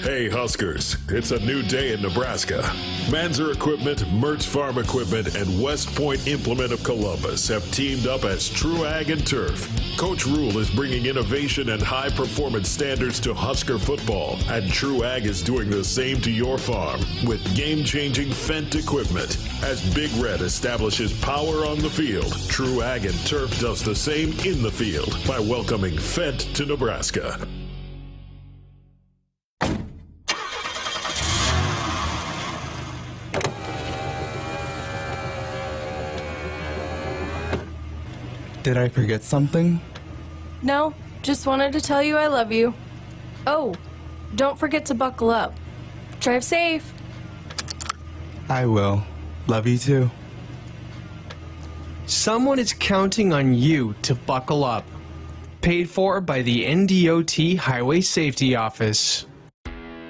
Hey Huskers, it's a new day in Nebraska. Manzer Equipment, Mertz Farm Equipment, and West Point Implement of Columbus have teamed up as True Ag and Turf. Coach Rule is bringing innovation and high performance standards to Husker football, and True Ag is doing the same to your farm with game-changing Fendt equipment. As Big Red establishes power on the field, True Ag and Turf does the same in the field by welcoming Fendt to Nebraska. Did I forget something? No, just wanted to tell you I love you. Oh, don't forget to buckle up. Drive safe. I will. Love you too. Someone is counting on you to buckle up. Paid for by the NDOT Highway Safety Office.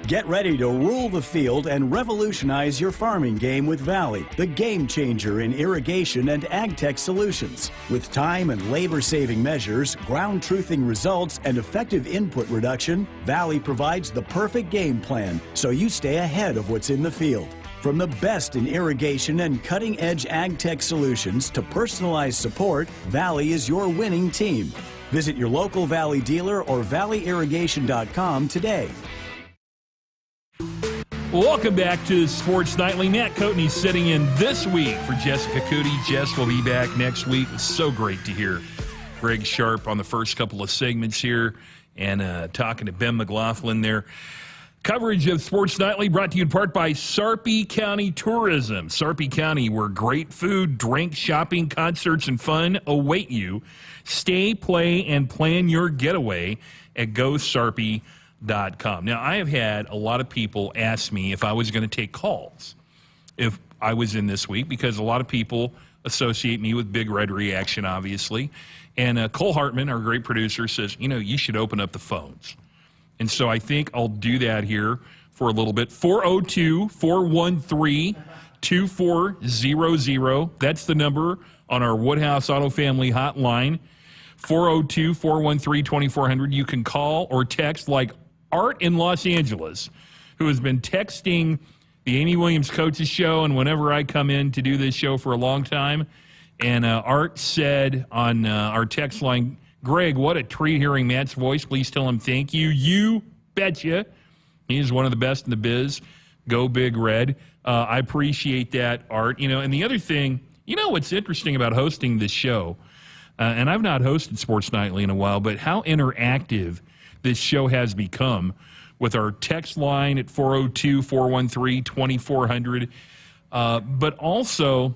Get ready to rule the field and revolutionize your farming game with Valley, the game changer in irrigation and ag tech solutions. With time and labor-saving measures, ground truthing results, and effective input reduction, Valley provides the perfect game plan so you stay ahead of what's in the field. From the best in irrigation and cutting-edge ag tech solutions to personalized support, Valley is your winning team. Visit your local Valley dealer or valleyirrigation.com today. Welcome back to Sports Nightly. Matt Coatney sitting in this week for Jessica Coody. Jess will be back next week. It's so great to hear Greg Sharpe on the first couple of segments here and talking to Ben McLaughlin there. Coverage of Sports Nightly brought to you in part by Sarpy County Tourism. Sarpy County, where great food, drink, shopping, concerts, and fun await you. Stay, play, and plan your getaway at GoSarpy.com. Now, I have had a lot of people ask me if I was going to take calls if I was in this week, because a lot of people associate me with Big Red Reaction, obviously. And Cole Hartman, our great producer, says, you should open up the phones. And so I think I'll do that here for a little bit. 402-413-2400. That's the number on our Woodhouse Auto Family hotline. 402-413-2400. You can call or text like Art in Los Angeles, who has been texting the Amy Williams Coaches Show and whenever I come in to do this show for a long time. And Art said on our text line, Greg, what a treat hearing Matt's voice. Please tell him thank you. You betcha. He is one of the best in the biz. Go Big Red. I appreciate that, Art. And the other thing, what's interesting about hosting this show, and I've not hosted Sports Nightly in a while, but how interactive this show has become with our text line at 402-413-2400, but also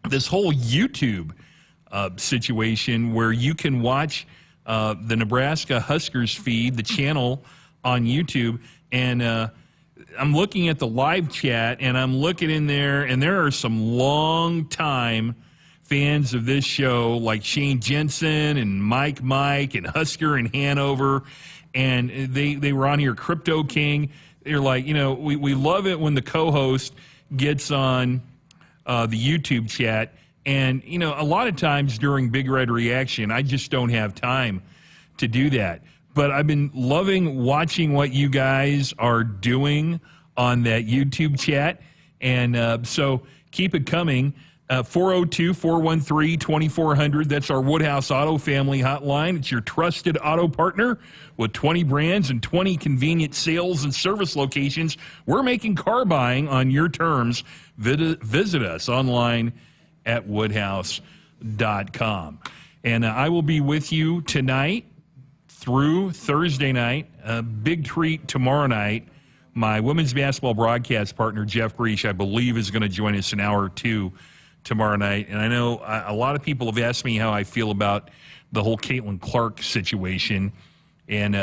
this whole YouTube situation where you can watch the Nebraska Huskers feed, the channel on YouTube, and I'm looking at the live chat, and I'm looking in there, and there are some long-time fans of this show like Shane Jensen and Mike and Husker in Hanover, and they were on here, Crypto King. They're like, we love it when the co-host gets on the YouTube chat, and, a lot of times during Big Red Reaction, I just don't have time to do that. But I've been loving watching what you guys are doing on that YouTube chat, and so keep it coming. 402-413-2400. That's our Woodhouse Auto Family hotline. It's your trusted auto partner with 20 brands and 20 convenient sales and service locations. We're making car buying on your terms. Visit us online at woodhouse.com. And I will be with you tonight through Thursday night. A big treat tomorrow night. My women's basketball broadcast partner, Jeff Greash, I believe is going to join us an hour or two tomorrow night. And I know a lot of people have asked me how I feel about the whole Caitlin Clark situation, and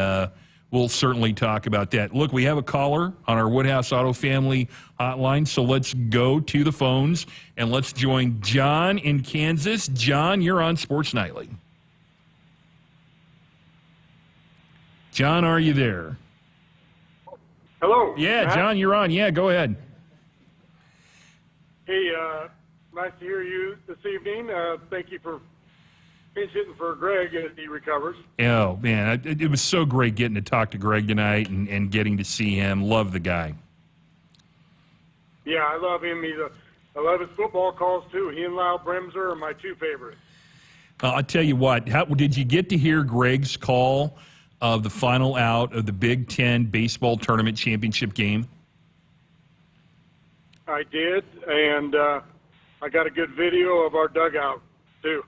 we'll certainly talk about that. Look, we have a caller on our Woodhouse Auto Family hotline, so let's go to the phones, and let's join John in Kansas. John, you're on Sports Nightly. John, are you there? Hello. Yeah, Matt? John, you're on. Yeah, go ahead. Hey, nice to hear you this evening. Thank you for pinch hitting for Greg as he recovers. Oh, man, it was so great getting to talk to Greg tonight and getting to see him. Love the guy. Yeah, I love him. I love his football calls, too. He and Lyle Bremser are my two favorites. I'll tell you what, did you get to hear Greg's call of the final out of the Big Ten baseball tournament championship game? I did, and I got a good video of our dugout, too.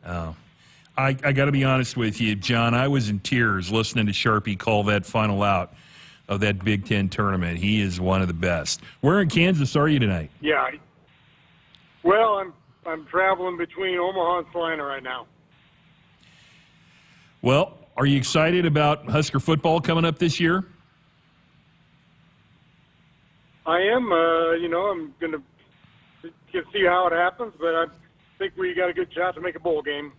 Oh, I got to be honest with you, John. I was in tears listening to Sharpie call that final out of that Big Ten tournament. He is one of the best. Where in Kansas are you tonight? Yeah. Well, I'm I'm traveling between Omaha and Salina right now. Well, are you excited about Husker football coming up this year? I am. I'm going to see how it happens, but I think we got a good shot to make a bowl game.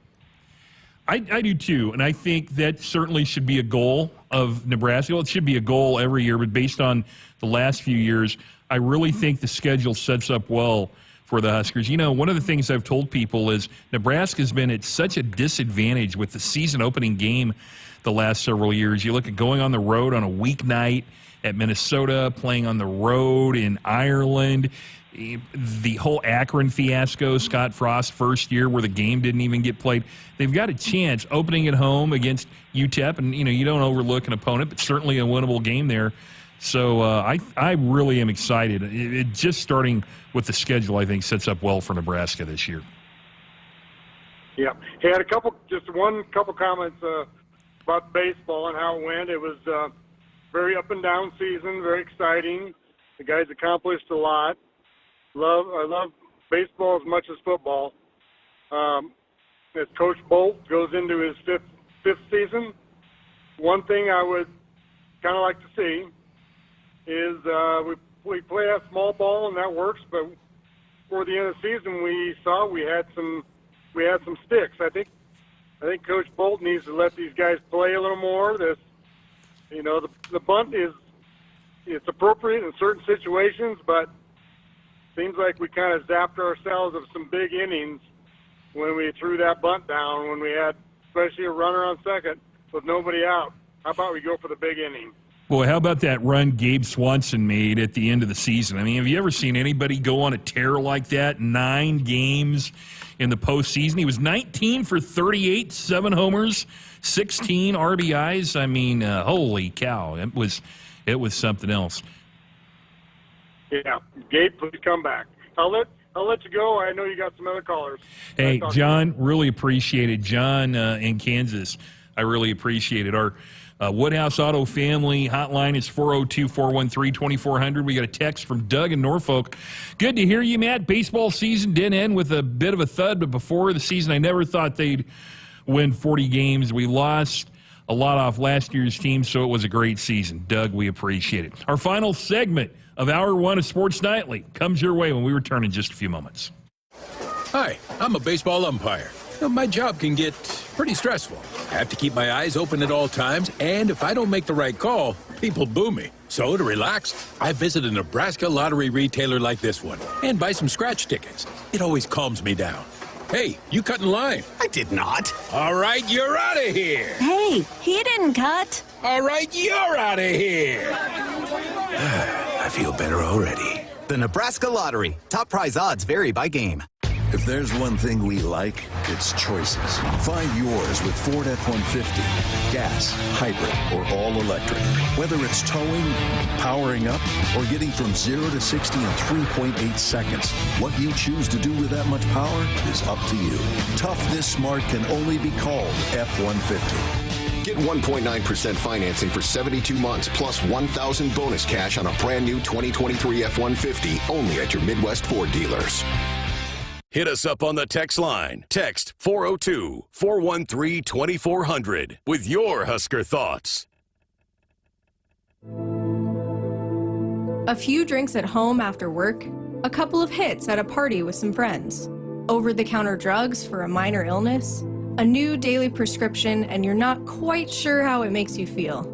I do too, and I think that certainly should be a goal of Nebraska. Well, it should be a goal every year, but based on the last few years, I really think the schedule sets up well for the Huskers. You know, one of the things I've told people is Nebraska's been at such a disadvantage with the season opening game the last several years. You look at going on the road on a weeknight at Minnesota, playing on the road in Ireland, the whole Akron fiasco, Scott Frost's first year where the game didn't even get played. They've got a chance opening at home against UTEP, and you don't overlook an opponent, but certainly a winnable game there. So I really am excited. It just starting with the schedule, I think, sets up well for Nebraska this year. Yeah. Hey, I had one couple comments about baseball and how it went. It was very up and down season, very exciting. The guys accomplished a lot. I love baseball as much as football. As Coach Bolt goes into his fifth season, one thing I would kind of like to see is we play a small ball and that works, but for the end of the season we saw we had some sticks. I think Coach Bolt needs to let these guys play a little more. The bunt it's appropriate in certain situations, but seems like we kind of zapped ourselves of some big innings when we threw that bunt down, when we had especially a runner on second with nobody out. How about we go for the big inning? Boy, how about that run Gabe Swanson made at the end of the season? I mean, have you ever seen anybody go on a tear like that? 9 games in the postseason. He was 19 for 38, 7 homers, 16 RBIs. I mean, holy cow. It was something else. Yeah, Gabe, please come back. I'll let you go. I know you got some other callers. Hey, John, really appreciate it. John in Kansas, I really appreciate it. Our Woodhouse Auto Family hotline is 402-413-2400. We got a text from Doug in Norfolk. Good to hear you, Matt. Baseball season didn't end with a bit of a thud, but before the season, I never thought they'd win 40 games. We lost a lot off last year's team, so it was a great season. Doug, we appreciate it. Our final segment of Hour 1 of Sports Nightly comes your way when we return in just a few moments. Hi, I'm a baseball umpire. My job can get pretty stressful. I have to keep my eyes open at all times, and if I don't make the right call, people boo me. So to relax, I visit a Nebraska lottery retailer like this one and buy some scratch tickets. It always calms me down. Hey, you cut in line. I did not. All right, you're out of here. Hey, he didn't cut. All right, you're out of here. I feel better already. The Nebraska Lottery. Top prize odds vary by game. If there's one thing we like, it's choices. Find yours with Ford F-150. Gas, hybrid, or all-electric. Whether it's towing, powering up, or getting from 0 to 60 in 3.8 seconds, what you choose to do with that much power is up to you. Tough this smart can only be called F-150. Get 1.9% financing for 72 months plus $1,000 bonus cash on a brand new 2023 F-150 only at your Midwest Ford dealers. Hit us up on the text line. Text 402-413-2400 with your Husker thoughts. A few drinks at home after work, a couple of hits at a party with some friends, over-the-counter drugs for a minor illness, a new daily prescription, and you're not quite sure how it makes you feel.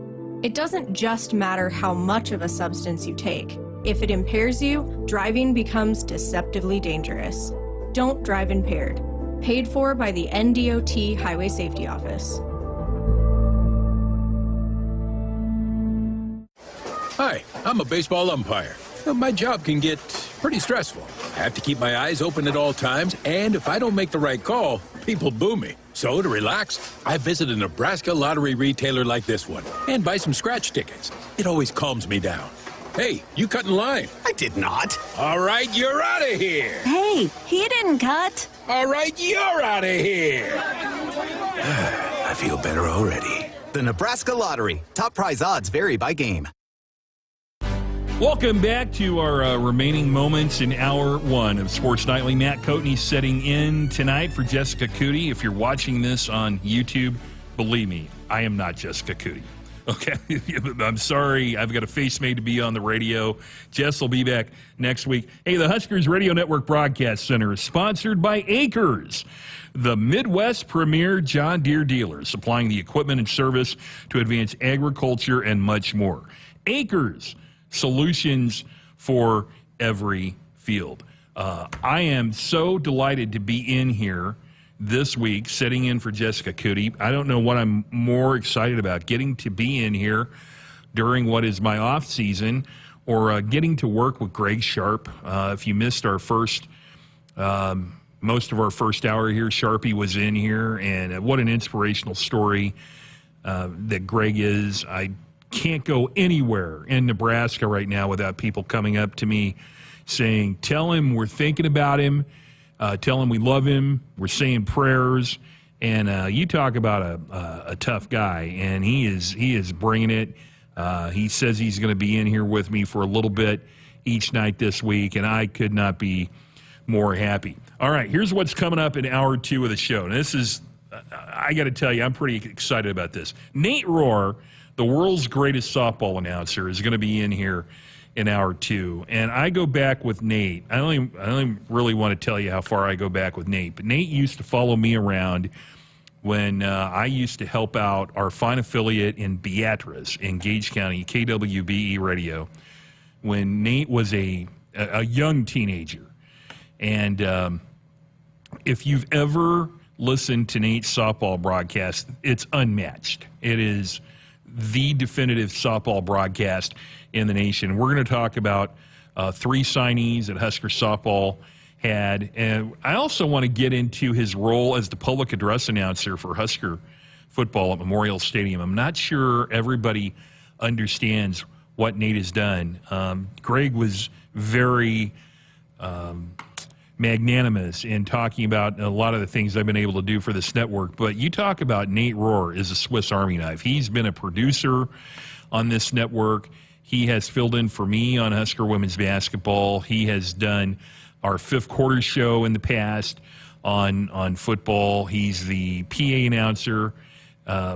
It doesn't just matter how much of a substance you take. If it impairs you, driving becomes deceptively dangerous. Don't drive impaired. Paid for by the NDOT Highway Safety Office. Hi, I'm a baseball umpire. My job can get pretty stressful. I have to keep my eyes open at all times, and if I don't make the right call, people boo me. So to relax, I visit a Nebraska lottery retailer like this one and buy some scratch tickets. It always calms me down. Hey, you cut in line. I did not. All right, you're out of here. Hey, he didn't cut. All right, you're out of here. I feel better already. The Nebraska Lottery. Top prize odds vary by game. Welcome back to our remaining moments in Hour 1 of Sports Nightly. Matt Coatney setting in tonight for Jessica Coody. If you're watching this on YouTube, believe me, I am not Jessica Coody. Okay, I'm sorry. I've got a face made to be on the radio. Jess will be back next week. Hey, the Huskers Radio Network Broadcast Center is sponsored by Acres, the Midwest premier John Deere dealer, supplying the equipment and service to advance agriculture and much more. Acres, solutions for every field. I am so delighted to be in here this week, sitting in for Jessica Coody. I don't know what I'm more excited about, getting to be in here during what is my off season, or getting to work with Greg Sharpe. If you missed our first, most of our first hour here, Sharpie was in here, and what an inspirational story that Greg is. I can't go anywhere in Nebraska right now without people coming up to me saying, tell him we're thinking about him. Tell him we love him. We're saying prayers. And you talk about a tough guy, and he is bringing it. He says he's going to be in here with me for a little bit each night this week, and I could not be more happy. All right, here's what's coming up in Hour 2 of the show. And this is, I got to tell you, I'm pretty excited about this. Nate Rohr, the world's greatest softball announcer, is going to be in here in Hour 2. And I go back with Nate. I don't even really want to tell you how far I go back with Nate, but Nate used to follow me around when I used to help out our fine affiliate in Beatrice in Gage County, KWBE Radio, when Nate was a young teenager. And if you've ever listened to Nate's softball broadcast, it's unmatched. It is the definitive softball broadcast in the nation. We're going to talk about 3 signees that Husker softball had. And I also want to get into his role as the public address announcer for Husker football at Memorial Stadium. I'm not sure everybody understands what Nate has done. Greg was very magnanimous in talking about a lot of the things I've been able to do for this network. But you talk about Nate Rohr is a Swiss Army knife. He's been a producer on this network. He has filled in for me on Husker women's basketball. He has done our fifth quarter show in the past on football. He's the PA announcer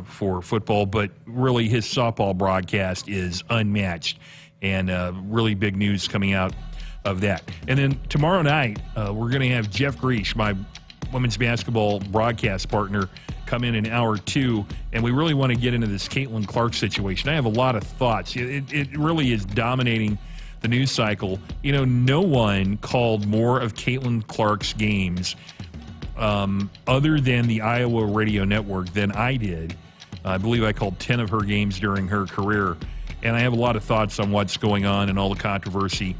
for football, but really his softball broadcast is unmatched, and really big news coming out of that. And then tomorrow night, we're going to have Jeff Greash, my women's basketball broadcast partner, come in Hour 2, and we really want to get into this Caitlin Clark situation. I have a lot of thoughts. It really is dominating the news cycle. You know, no one called more of Caitlin Clark's games other than the Iowa Radio Network than I did. I believe I called 10 of her games during her career, and I have a lot of thoughts on what's going on and all the controversy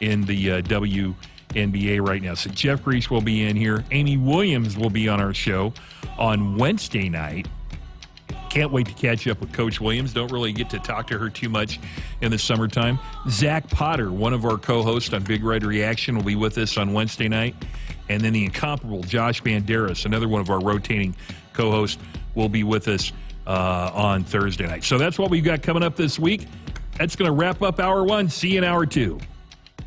in the WNBA right now. So Jeff Greash will be in here. Amy Williams will be on our show on Wednesday night. Can't wait to catch up with Coach Williams. Don't really get to talk to her too much in the summertime. Zach Potter, one of our co-hosts on Big Red Reaction, will be with us on Wednesday night. And then the incomparable Josh Banderas, another one of our rotating co-hosts, will be with us on Thursday night. So that's what we've got coming up this week. That's going to wrap up Hour 1. See you in Hour 2.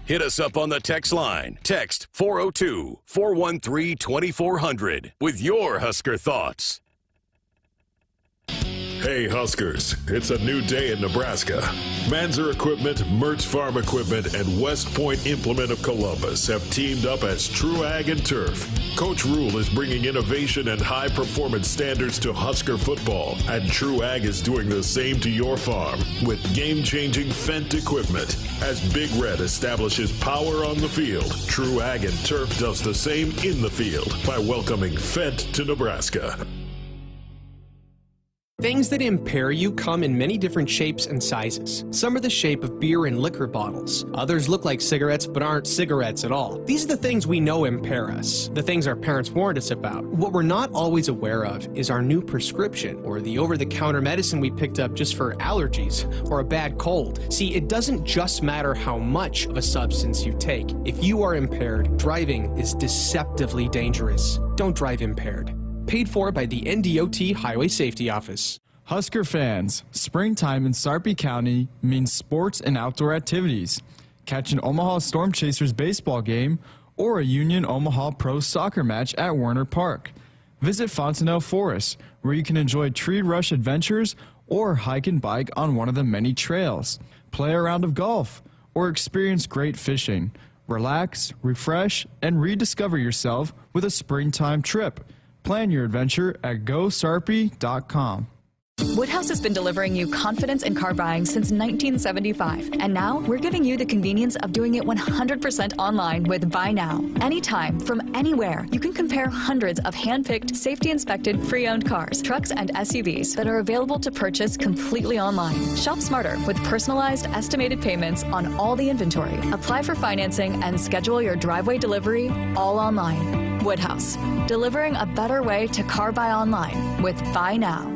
Hit us up on the text line. Text 402-413-2400 with your Husker thoughts. Hey Huskers, it's a new day in Nebraska. Manzer Equipment, Mertz Farm Equipment, and West Point Implement of Columbus have teamed up as True Ag and Turf. Coach Rule is bringing innovation and high-performance standards to Husker football, and True Ag is doing the same to your farm with game-changing Fendt equipment. As Big Red establishes power on the field, True Ag and Turf does the same in the field by welcoming Fendt to Nebraska. Things that impair you come in many different shapes and sizes. Some are the shape of beer and liquor bottles. Others look like cigarettes but aren't cigarettes at all. These are the things we know impair us, the things our parents warned us about. What we're not always aware of is our new prescription, or the over-the-counter medicine we picked up just for allergies or a bad cold. See, it doesn't just matter how much of a substance you take. If you are impaired, driving is deceptively dangerous. Don't drive impaired. Paid for by the NDOT Highway Safety Office. Husker fans, springtime in Sarpy County means sports and outdoor activities. Catch an Omaha Storm Chasers baseball game or a Union Omaha Pro soccer match at Werner Park. Visit Fontenelle Forest, where you can enjoy tree rush adventures or hike and bike on one of the many trails. Play a round of golf or experience great fishing. Relax, refresh, and rediscover yourself with a springtime trip. Plan your adventure at GoSarpy.com. Woodhouse has been delivering you confidence in car buying since 1975. And now we're giving you the convenience of doing it 100% online with Buy Now. Anytime, from anywhere, you can compare hundreds of hand-picked, safety-inspected, pre-owned cars, trucks, and SUVs that are available to purchase completely online. Shop smarter with personalized, estimated payments on all the inventory. Apply for financing and schedule your driveway delivery all online. Woodhouse, delivering a better way to car buy online with Buy Now.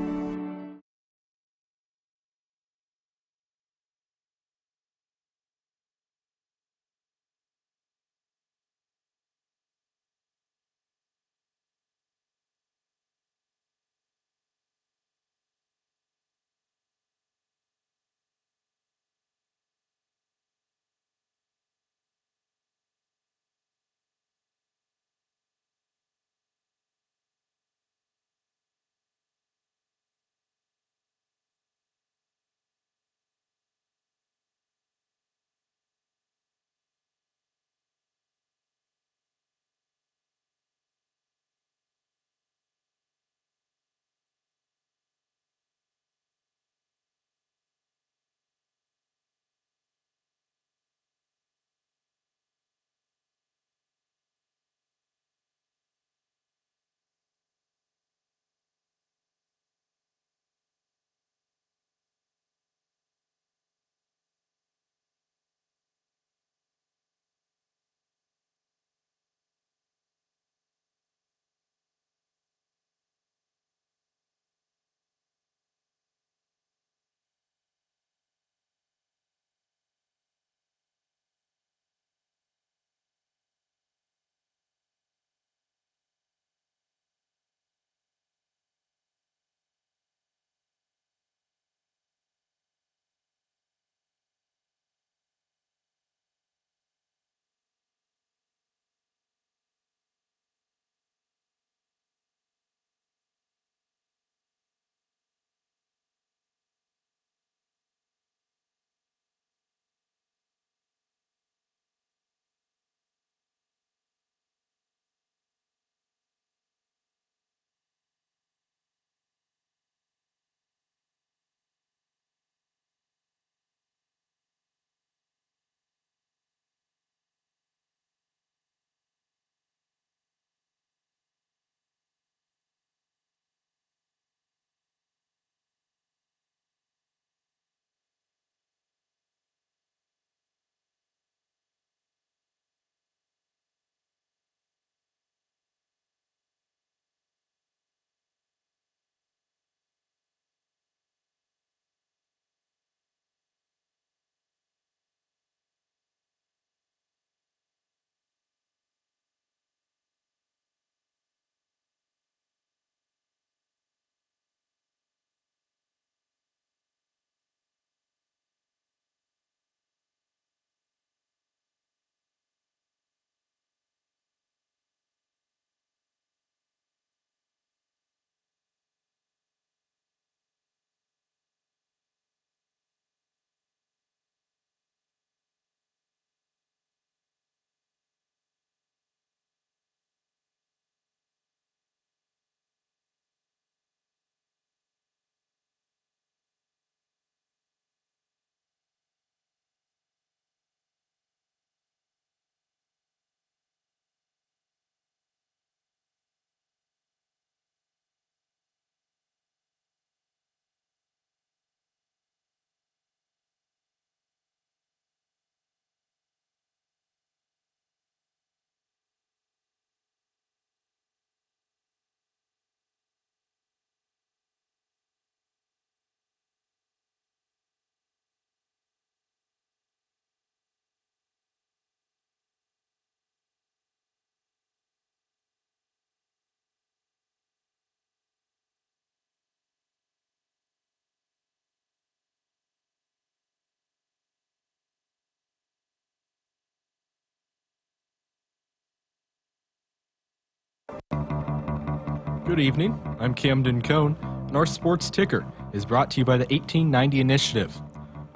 Good evening. I'm Camden Cohn, and our sports ticker is brought to you by the 1890 Initiative.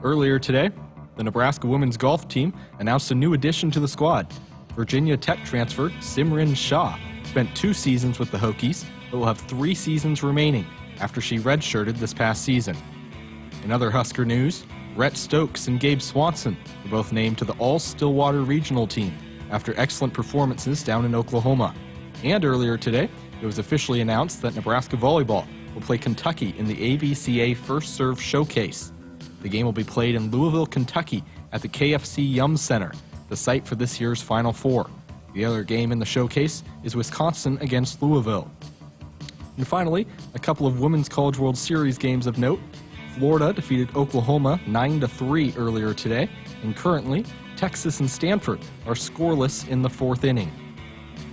Earlier today, the Nebraska women's golf team announced a new addition to the squad. Virginia Tech transfer Simran Shah spent 2 seasons with the Hokies, but will have 3 seasons remaining after she redshirted this past season. In other Husker news, Rhett Stokes and Gabe Swanson were both named to the All-Stillwater Regional Team after excellent performances down in Oklahoma. And earlier today, it was officially announced that Nebraska volleyball will play Kentucky in the AVCA First Serve Showcase. The game will be played in Louisville, Kentucky at the KFC Yum Center, the site for this year's Final Four. The other game in the showcase is Wisconsin against Louisville. And finally, a couple of Women's College World Series games of note. Florida defeated Oklahoma 9-3 earlier today, and currently, Texas and Stanford are scoreless in the 4th inning.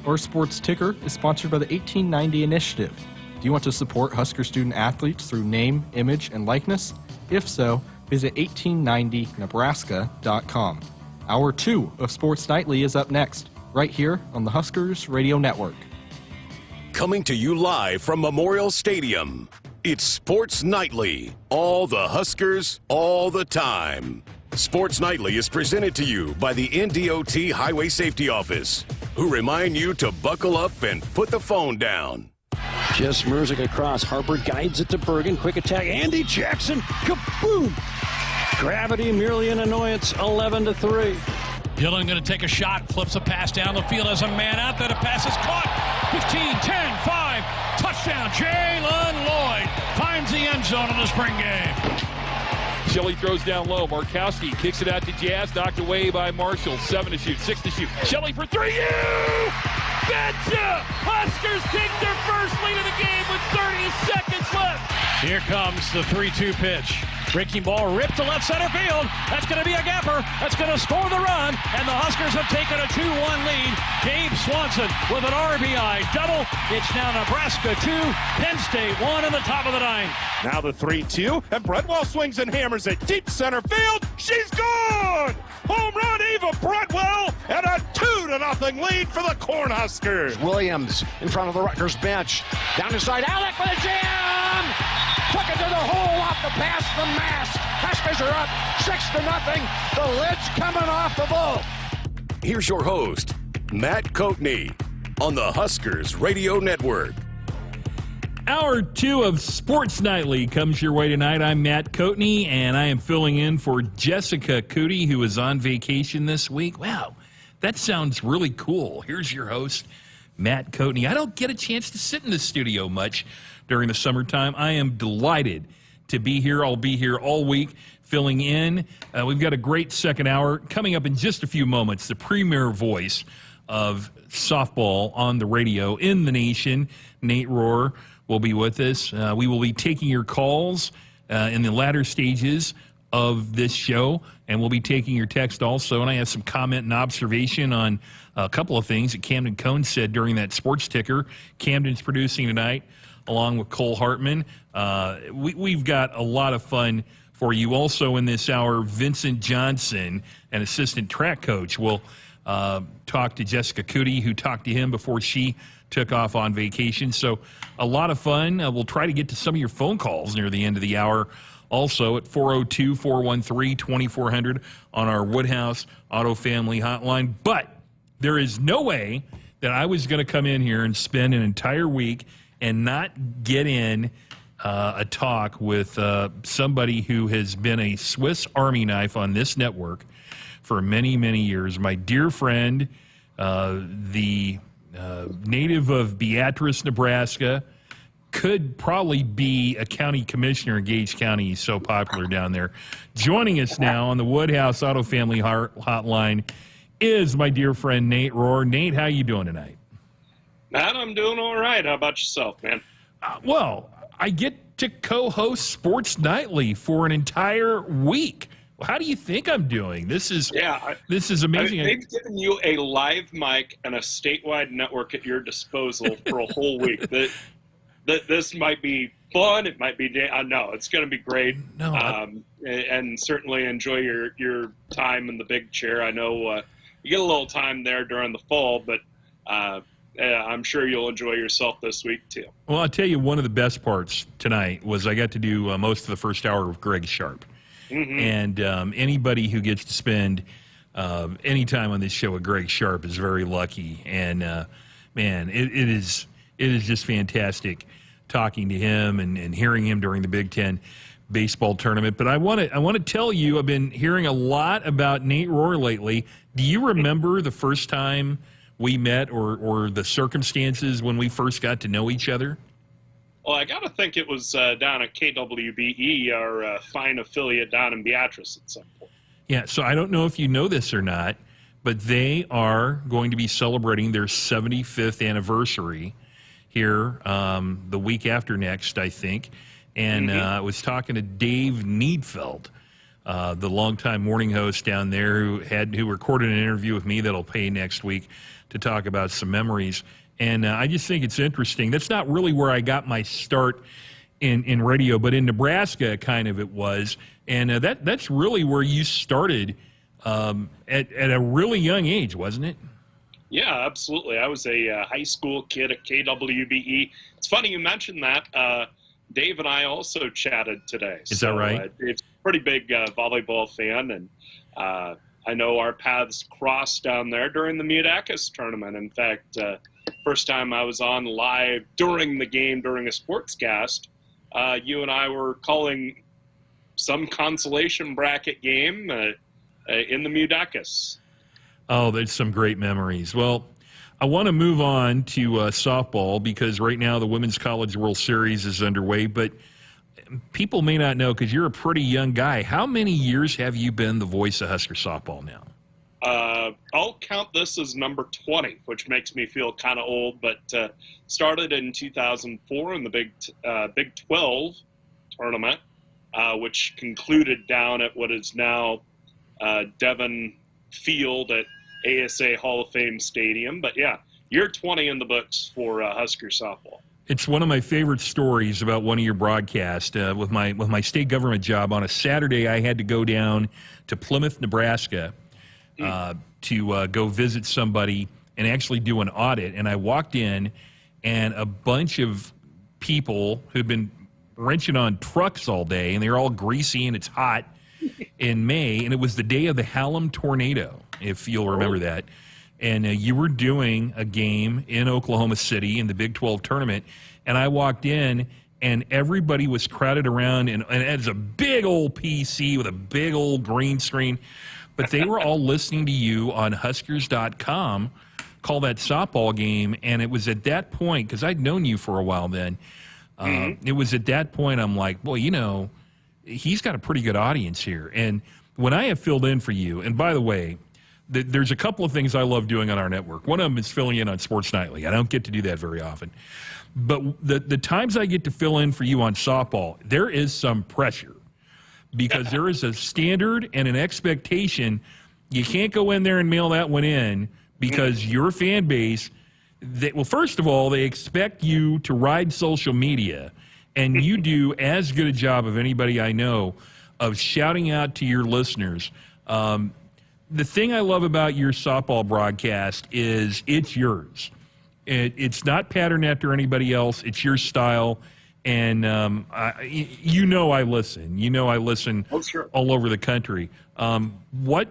Our sports ticker is sponsored by the 1890 Initiative. Do you want to support Husker student athletes through name, image, and likeness? If so, visit 1890nebraska.com. Hour 2 of Sports Nightly is up next, right here on the Huskers Radio Network. Coming to you live from Memorial Stadium, it's Sports Nightly. All the Huskers, all the time. Sports Nightly is presented to you by the NDOT Highway Safety Office, who remind you to buckle up and put the phone down. Just Merzick across. Harper guides it to Bergen. Quick attack. Andy Jackson. Kaboom! Gravity merely an annoyance. 11-3. Dillon going to take a shot. Flips a pass down the field as a man out there. The pass is caught. 15, 10, 5. Touchdown. Jalen Lloyd finds the end zone in the spring game. Shelley throws down low. Markowski kicks it out to Jazz. Knocked away by Marshall. 7 to shoot. 6 to shoot. Shelley for 3. You betcha! Huskers take their first lead of the game with 30 seconds left. Here comes the 3-2 pitch. Breaking ball ripped to left center field. That's going to be a gapper. That's going to score the run. And the Huskers have taken a 2-1 lead. Gabe Swanson with an RBI double. It's now Nebraska 2, Penn State 1 in the top of the 9th. Now the 3-2, and Bredwell swings and hammers it deep center field. She's gone! Home run, Eva Bredwell, and a 2-0 lead for the Cornhuskers. Williams in front of the Rutgers bench. Down the side, Alec with a jam! Took it to the hole off the pass from Mask. Huskers are up 6-0. The lid's coming off the ball. Here's your host, Matt Coatney, on the Huskers Radio Network. Hour 2 of Sports Nightly comes your way tonight. I'm Matt Coatney, and I am filling in for Jessica Coody, who is on vacation this week. Wow, that sounds really cool. Here's your host, Matt Coatney. I don't get a chance to sit in the studio much during the summertime. I am delighted to be here. I'll be here all week filling in. We've got a great second hour coming up in just a few moments. The premier voice of softball on the radio in the nation, Nate Rohr, will be with us. We will be taking your calls in the latter stages of this show, and we'll be taking your text also. And I have some comment and observation on a couple of things that Camden Cohn said during that sports ticker. Camden's producing tonight, along with Cole Hartman. We've got a lot of fun for you. Also in this hour, Vincent Johnson, an assistant track coach, will talk to Jessica Coody, who talked to him before she took off on vacation. So a lot of fun. We'll try to get to some of your phone calls near the end of the hour. Also at 402-413-2400 on our Woodhouse Auto Family Hotline. But there is no way that I was going to come in here and spend an entire week and not get in a talk with somebody who has been a Swiss Army knife on this network for many, many years. My dear friend, the native of Beatrice, Nebraska, could probably be a county commissioner in Gage County. He's so popular down there. Joining us now on the Woodhouse Auto Family Hotline is my dear friend Nate Rohr. Nate, how you doing tonight? Matt, I'm doing all right. How about yourself, man? Well, I get to co-host Sports Nightly for an entire week. How do you think I'm doing? This is amazing. They've given you a live mic and a statewide network at your disposal for a whole week. This might be fun. It might be no. It's going to be great. No, and certainly enjoy your time in the big chair. I know you get a little time there during the fall, but I'm sure you'll enjoy yourself this week too. Well, I'll tell you, one of the best parts tonight was I got to do most of the first hour with Greg Sharpe. And anybody who gets to spend any time on this show with Greg Sharpe is very lucky. And, man, it is just fantastic talking to him and hearing him during the Big Ten baseball tournament. But I want to tell you, I've been hearing a lot about Nate Rohr lately. Do you remember the first time we met or the circumstances when we first got to know each other? Well, I got to think it was down at KWBE, our fine affiliate down in Beatrice at some point. Yeah, so I don't know if you know this or not, but they are going to be celebrating their 75th anniversary here the week after next, I think. And I was talking to Dave Needfeld, the longtime morning host down there who recorded an interview with me that'll pay next week to talk about some memories. And I just think it's interesting. That's not really where I got my start in radio, but in Nebraska, kind of it was. And that's really where you started at a really young age, wasn't it? Yeah, absolutely. I was a high school kid at KWBE. It's funny you mentioned that. Dave and I also chatted today. Is that right? It's a pretty big volleyball fan, and I know our paths crossed down there during the Mudakis tournament. In fact, first time I was on live during the game, during a sportscast, you and I were calling some consolation bracket game in the Mudakis. Oh, there's some great memories. Well, I want to move on to softball because right now the Women's College World Series is underway, but people may not know because you're a pretty young guy. How many years have you been the voice of Husker softball now? I'll count this as number 20, which makes me feel kind of old, but started in 2004 in the Big 12 tournament, which concluded down at what is now Devon Field at ASA Hall of Fame Stadium. But yeah, you're 20 in the books for Husker softball. It's one of my favorite stories about one of your broadcasts. With my state government job, on a Saturday, I had to go down to Plymouth, Nebraska, to go visit somebody and actually do an audit. And I walked in, and a bunch of people who'd been wrenching on trucks all day, and they're all greasy and it's hot in May, and it was the day of the Hallam tornado, if you'll remember that. And you were doing a game in Oklahoma City in the Big 12 tournament, and I walked in, and everybody was crowded around, and it's a big old PC with a big old green screen, but they were all listening to you on Huskers.com call that softball game, and it was at that point, because I'd known you for a while then, it was at that point I'm like, boy, you know, he's got a pretty good audience here. And when I have filled in for you, and by the way, there's a couple of things I love doing on our network. One of them is filling in on Sports Nightly. I don't get to do that very often. But the times I get to fill in for you on softball, there is some pressure because there is a standard and an expectation. You can't go in there and mail that one in because your fan base, well, first of all, they expect you to ride social media, and you do as good a job of anybody I know of shouting out to your listeners. The thing I love about your softball broadcast is it's yours. It's not patterned or anybody else. It's your style. And you know I listen. You know I listen all over the country. What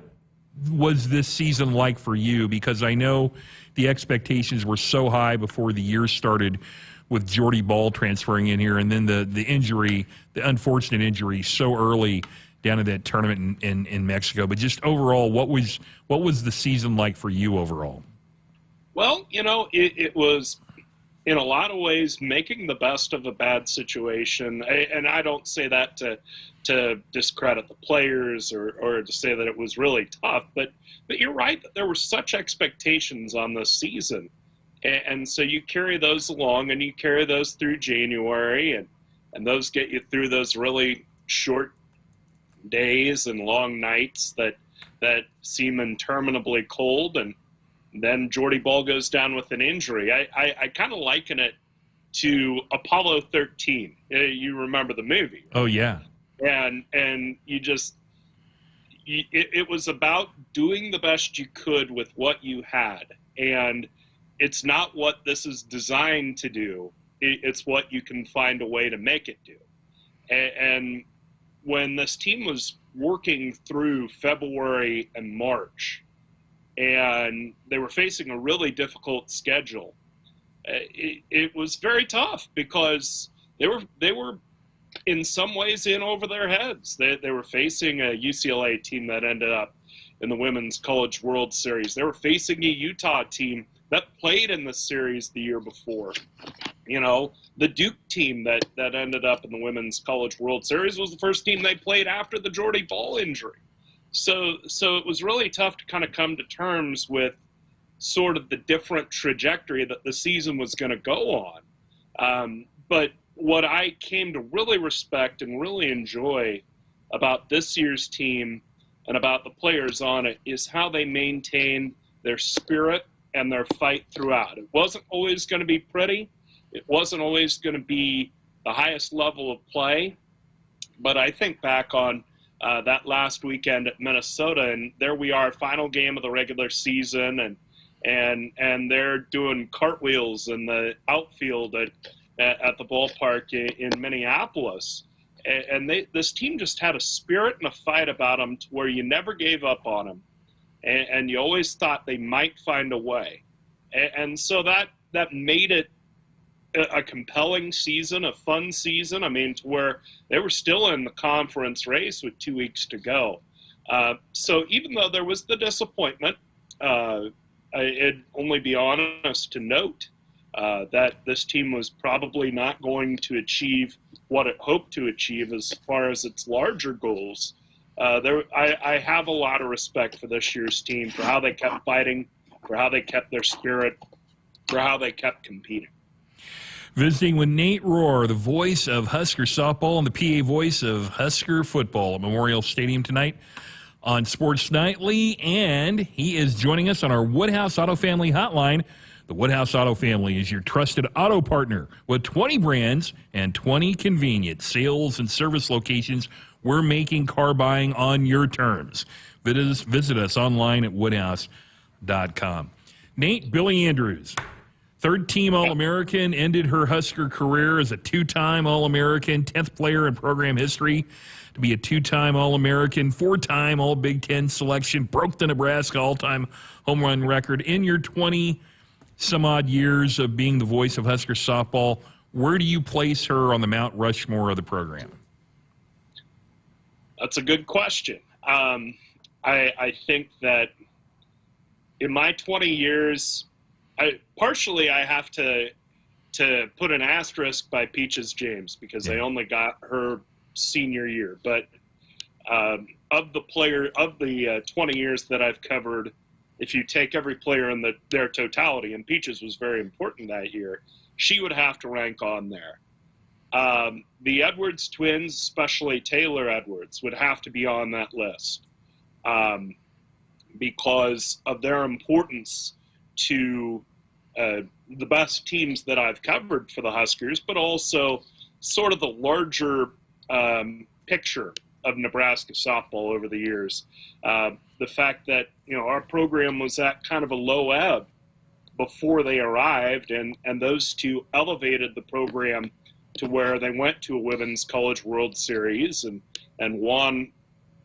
was this season like for you? Because I know the expectations were so high before the year started with Jordy Ball transferring in here, and then the injury, the unfortunate injury so early down at that tournament in Mexico. But just overall, what was the season like for you overall? Well, you know, it was in a lot of ways making the best of a bad situation. And I don't say that to discredit the players or to say that it was really tough, but you're right that there were such expectations on this season. And so you carry those along, and you carry those through January, and those get you through those really short days and long nights that seem interminably cold, and then Jordy Ball goes down with an injury. I kind of liken it to Apollo 13. You remember the movie? Oh yeah. And you just it was about doing the best you could with what you had, and it's not what this is designed to do. It's what you can find a way to make it do. And when this team was working through February and March, and they were facing a really difficult schedule, it was very tough because they were in some ways in over their heads. They were facing a UCLA team that ended up in the Women's College World Series. They were facing a Utah team that played in the series the year before. You know, the Duke team that ended up in the Women's College World Series was the first team they played after the Jordy Ball injury. So it was really tough to kind of come to terms with sort of the different trajectory that the season was going to go on. But what I came to really respect and really enjoy about this year's team and about the players on it is how they maintained their spirit and their fight throughout. It wasn't always going to be pretty. It wasn't always going to be the highest level of play. But I think back on that last weekend at Minnesota, and there we are, final game of the regular season, and they're doing cartwheels in the outfield at the ballpark in Minneapolis. And this team just had a spirit and a fight about them to where you never gave up on them. And you always thought they might find a way. And so that made it a compelling season, a fun season. I mean, to where they were still in the conference race with 2 weeks to go. So even though there was the disappointment, it'd only be honest to note that this team was probably not going to achieve what it hoped to achieve as far as its larger goals. I have a lot of respect for this year's team, for how they kept fighting, for how they kept their spirit, for how they kept competing. Visiting with Nate Rohr, the voice of Husker softball and the PA voice of Husker football at Memorial Stadium tonight on Sports Nightly, and he is joining us on our Woodhouse Auto Family Hotline. The Woodhouse Auto Family is your trusted auto partner with 20 brands and 20 convenient sales and service locations. We're making car buying on your terms. Visit us online at woodhouse.com. Nate, Billy Andrews, third-team All-American, ended her Husker career as a two-time All-American, 10th player in program history to be a two-time All-American, four-time All-Big Ten selection, broke the Nebraska all-time home run record. In your 20-some-odd years of being the voice of Husker softball, where do you place her on the Mount Rushmore of the program? That's a good question. I think that in my 20 years, I have to put an asterisk by Peaches James because I only got her senior year. But of the 20 years that I've covered, if you take every player in their totality, and Peaches was very important that year, she would have to rank on there. The Edwards twins, especially Taylor Edwards, would have to be on that list because of their importance to the best teams that I've covered for the Huskers, but also sort of the larger picture of Nebraska softball over the years. The fact that, our program was at kind of a low ebb before they arrived, and those two elevated the program to where they went to a Women's College World Series and won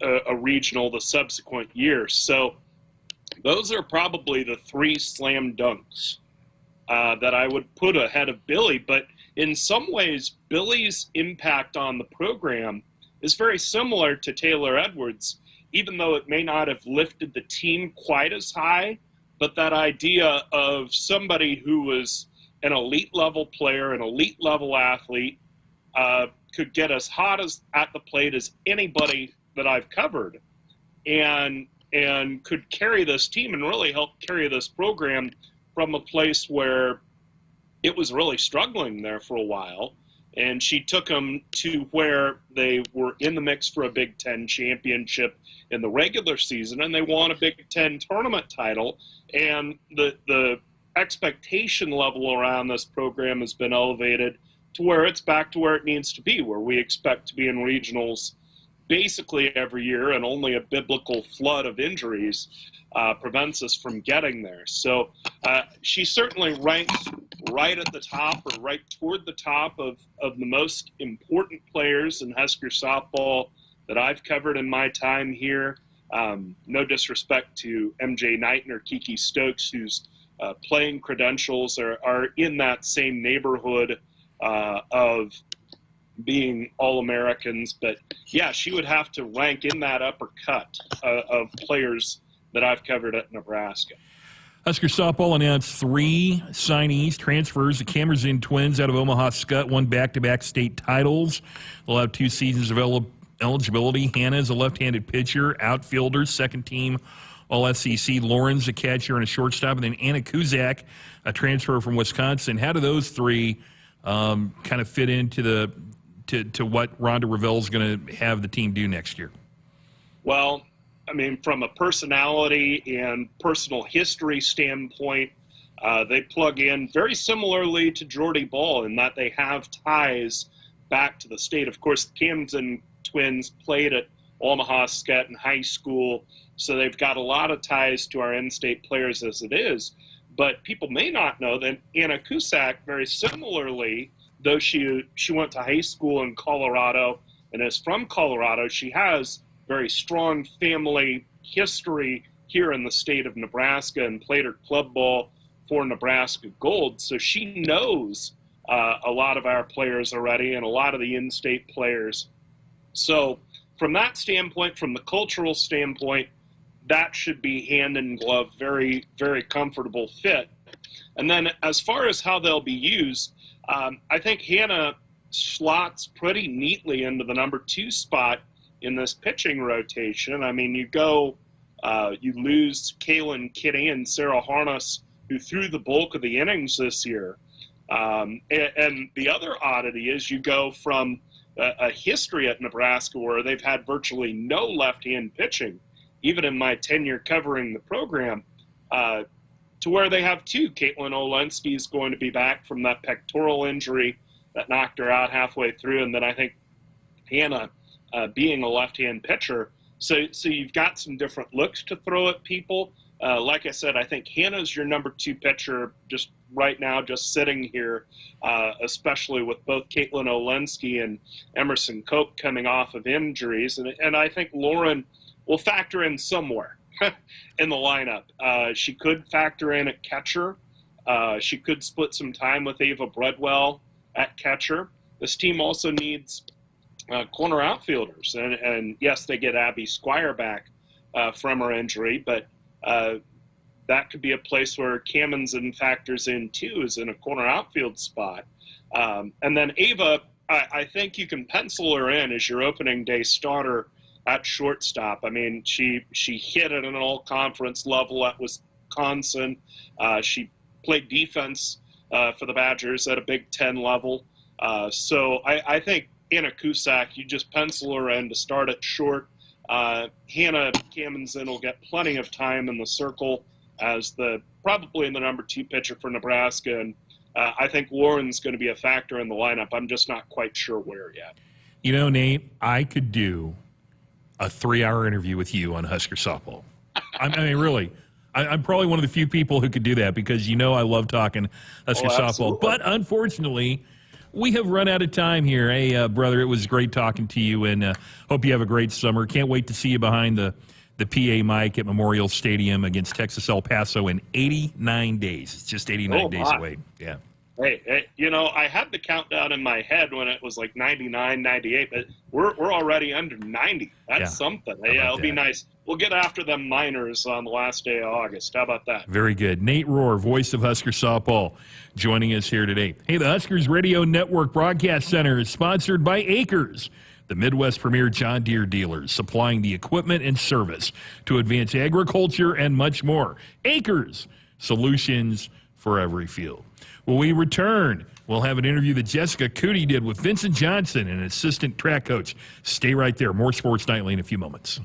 a regional the subsequent year. So those are probably the three slam dunks that I would put ahead of Billy. But in some ways, Billy's impact on the program is very similar to Taylor Edwards, even though it may not have lifted the team quite as high. But that idea of somebody who was an elite level player, an elite level athlete, could get as hot at the plate as anybody that I've covered, and could carry this team and really help carry this program from a place where it was really struggling there for a while. And she took them to where they were in the mix for a Big Ten championship in the regular season, and they won a Big Ten tournament title. And the expectation level around this program has been elevated to where it's back to where it needs to be, where we expect to be in regionals basically every year, and only a biblical flood of injuries prevents us from getting there. So she certainly ranks right at the top, or right toward the top of the most important players in Husker softball that I've covered in my time here. No disrespect to MJ Knighton or Kiki Stokes, whose playing credentials are in that same neighborhood of being All-Americans. But yeah, she would have to rank in that upper cut of players that I've covered at Nebraska. Husker softball announced 3 signees, transfers. The Cameron twins out of Omaha Skutt won back-to-back state titles. They'll have 2 seasons of eligibility. Hannah is a left-handed pitcher, outfielder, second team All-SEC. Lauren's a catcher and a shortstop. And then Anna Kuzak, a transfer from Wisconsin. How do those 3 kind of fit into to what Rhonda Revelle is going to have the team do next year? Well, I mean, from a personality and personal history standpoint, they plug in very similarly to Jordy Ball in that they have ties back to the state. Of course, the Camden twins played at Omaha Skutt in high school, so they've got a lot of ties to our in-state players as it is. But people may not know that Anna Cusack, very similarly, though she went to high school in Colorado and is from Colorado, she has very strong family history here in the state of Nebraska and played her club ball for Nebraska Gold. So she knows a lot of our players already and a lot of the in-state players. So from that standpoint, from the cultural standpoint, that should be hand in glove, very, very comfortable fit. And then as far as how they'll be used, I think Hannah slots pretty neatly into the number 2 spot in this pitching rotation. I mean, you lose Kaylin Kitty and Sarah Harness, who threw the bulk of the innings this year. And the other oddity is you go from a history at Nebraska where they've had virtually no left-hand pitching, even in my tenure covering the program, to where they have 2. Caitlin Olensky is going to be back from that pectoral injury that knocked her out halfway through, and then I think Hannah being a left-hand pitcher. So you've got some different looks to throw at people. Like I said, I think Hannah's your number 2 pitcher just right now, just sitting here, especially with both Caitlin Olensky and Emerson Cope coming off of injuries. And I think Lauren will factor in somewhere in the lineup. She could factor in at catcher. She could split some time with Ava Bredwell at catcher. This team also needs corner outfielders. And yes, they get Abby Squire back from her injury, but that could be a place where Cammonsen factors in too, is in a corner outfield spot. And then Ava, I think you can pencil her in as your opening day starter at shortstop. I mean, she hit at an all-conference level at Wisconsin. She played defense for the Badgers at a Big Ten level. So I think Anna Cusack, you just pencil her in to start at short. Hannah Cammonsen will get plenty of time in the circle as probably the number 2 pitcher for Nebraska. And I think Lauren's going to be a factor in the lineup. I'm just not quite sure where yet. You know, Nate, I could do a 3-hour interview with you on Husker softball. I mean, really. I'm probably one of the few people who could do that because, I love talking Husker softball. But unfortunately, we have run out of time here. Hey, brother, it was great talking to you, and hope you have a great summer. Can't wait to see you behind the PA mic at Memorial Stadium against Texas El Paso in 89 days. It's just 89 days away. Yeah. Hey, I had the countdown in my head when it was like 99, 98, but we're already under 90. That's something. Hey, it'll be nice. We'll get after them minors on the last day of August. How about that? Very good. Nate Rohr, voice of Husker softball, joining us here today. Hey, the Huskers Radio Network Broadcast Center is sponsored by Acres, the Midwest premier John Deere dealers, supplying the equipment and service to advance agriculture and much more. Acres, solutions for every field. When we return, we'll have an interview that Jessica Coody did with Vincent Johnson, an assistant track coach. Stay right there. More Sports Nightly in a few moments.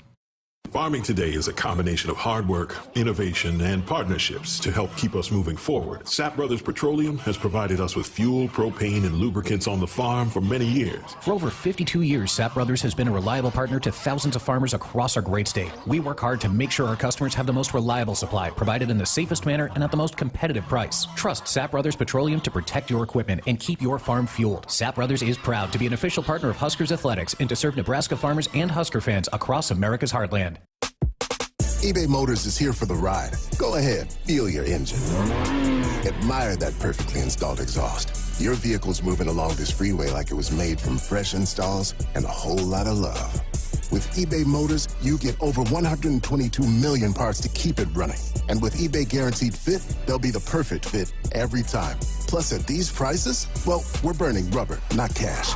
Farming today is a combination of hard work, innovation, and partnerships to help keep us moving forward. Sapp Brothers Petroleum has provided us with fuel, propane, and lubricants on the farm for many years. For over 52 years, Sapp Brothers has been a reliable partner to thousands of farmers across our great state. We work hard to make sure our customers have the most reliable supply, provided in the safest manner and at the most competitive price. Trust Sapp Brothers Petroleum to protect your equipment and keep your farm fueled. Sapp Brothers is proud to be an official partner of Huskers Athletics and to serve Nebraska farmers and Husker fans across America's heartland. eBay Motors is here for the ride. Go ahead, feel your engine. Admire that perfectly installed exhaust. Your vehicle's moving along this freeway like it was made from fresh installs and a whole lot of love. With eBay Motors, you get over 122 million parts to keep it running. And with eBay Guaranteed Fit, they'll be the perfect fit every time. Plus, at these prices, well, we're burning rubber, not cash.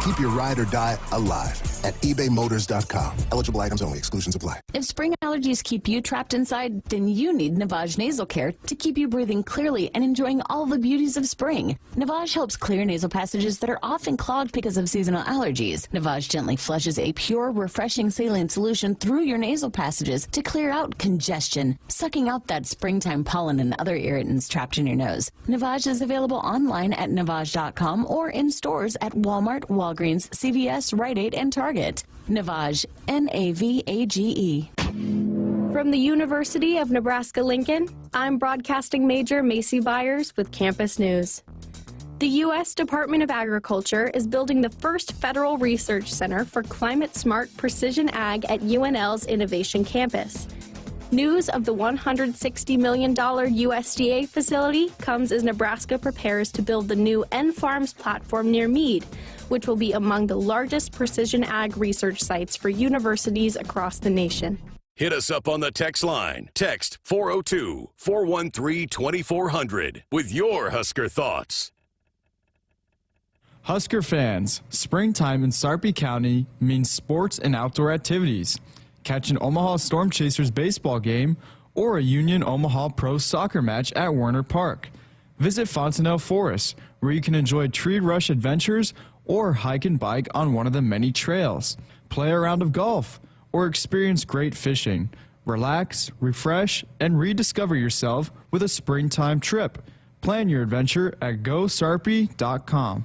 Keep your ride or die alive at ebaymotors.com. Eligible items only. Exclusions apply. If spring allergies keep you trapped inside, then you need Navage Nasal Care to keep you breathing clearly and enjoying all the beauties of spring. Navage helps clear nasal passages that are often clogged because of seasonal allergies. Navage gently flushes a pure, refreshing saline solution through your nasal passages to clear out congestion, sucking out that springtime pollen and other irritants trapped in your nose. Navage is available online at Navage.com or in stores at Walmart, Walgreens, CVS, Rite Aid, and Target. Navage, N-A-V-A-G-E. From the University of Nebraska-Lincoln, I'm broadcasting major Macy Byers with Campus News. The U.S. Department of Agriculture is building the first federal research center for climate-smart precision ag at UNL's Innovation Campus. News of the $160 million USDA facility comes as Nebraska prepares to build the new N-Farms platform near Meade, which will be among the largest precision ag research sites for universities across the nation. Hit us up on the text line. Text 402-413-2400 with your Husker thoughts. Husker fans, springtime in Sarpy County means sports and outdoor activities. Catch an Omaha Storm Chasers baseball game or a Union Omaha Pro soccer match at Werner Park. Visit Fontenelle Forest, where you can enjoy tree rush adventures or hike and bike on one of the many trails. Play a round of golf or experience great fishing. Relax, refresh, and rediscover yourself with a springtime trip. Plan your adventure at GoSarpy.com.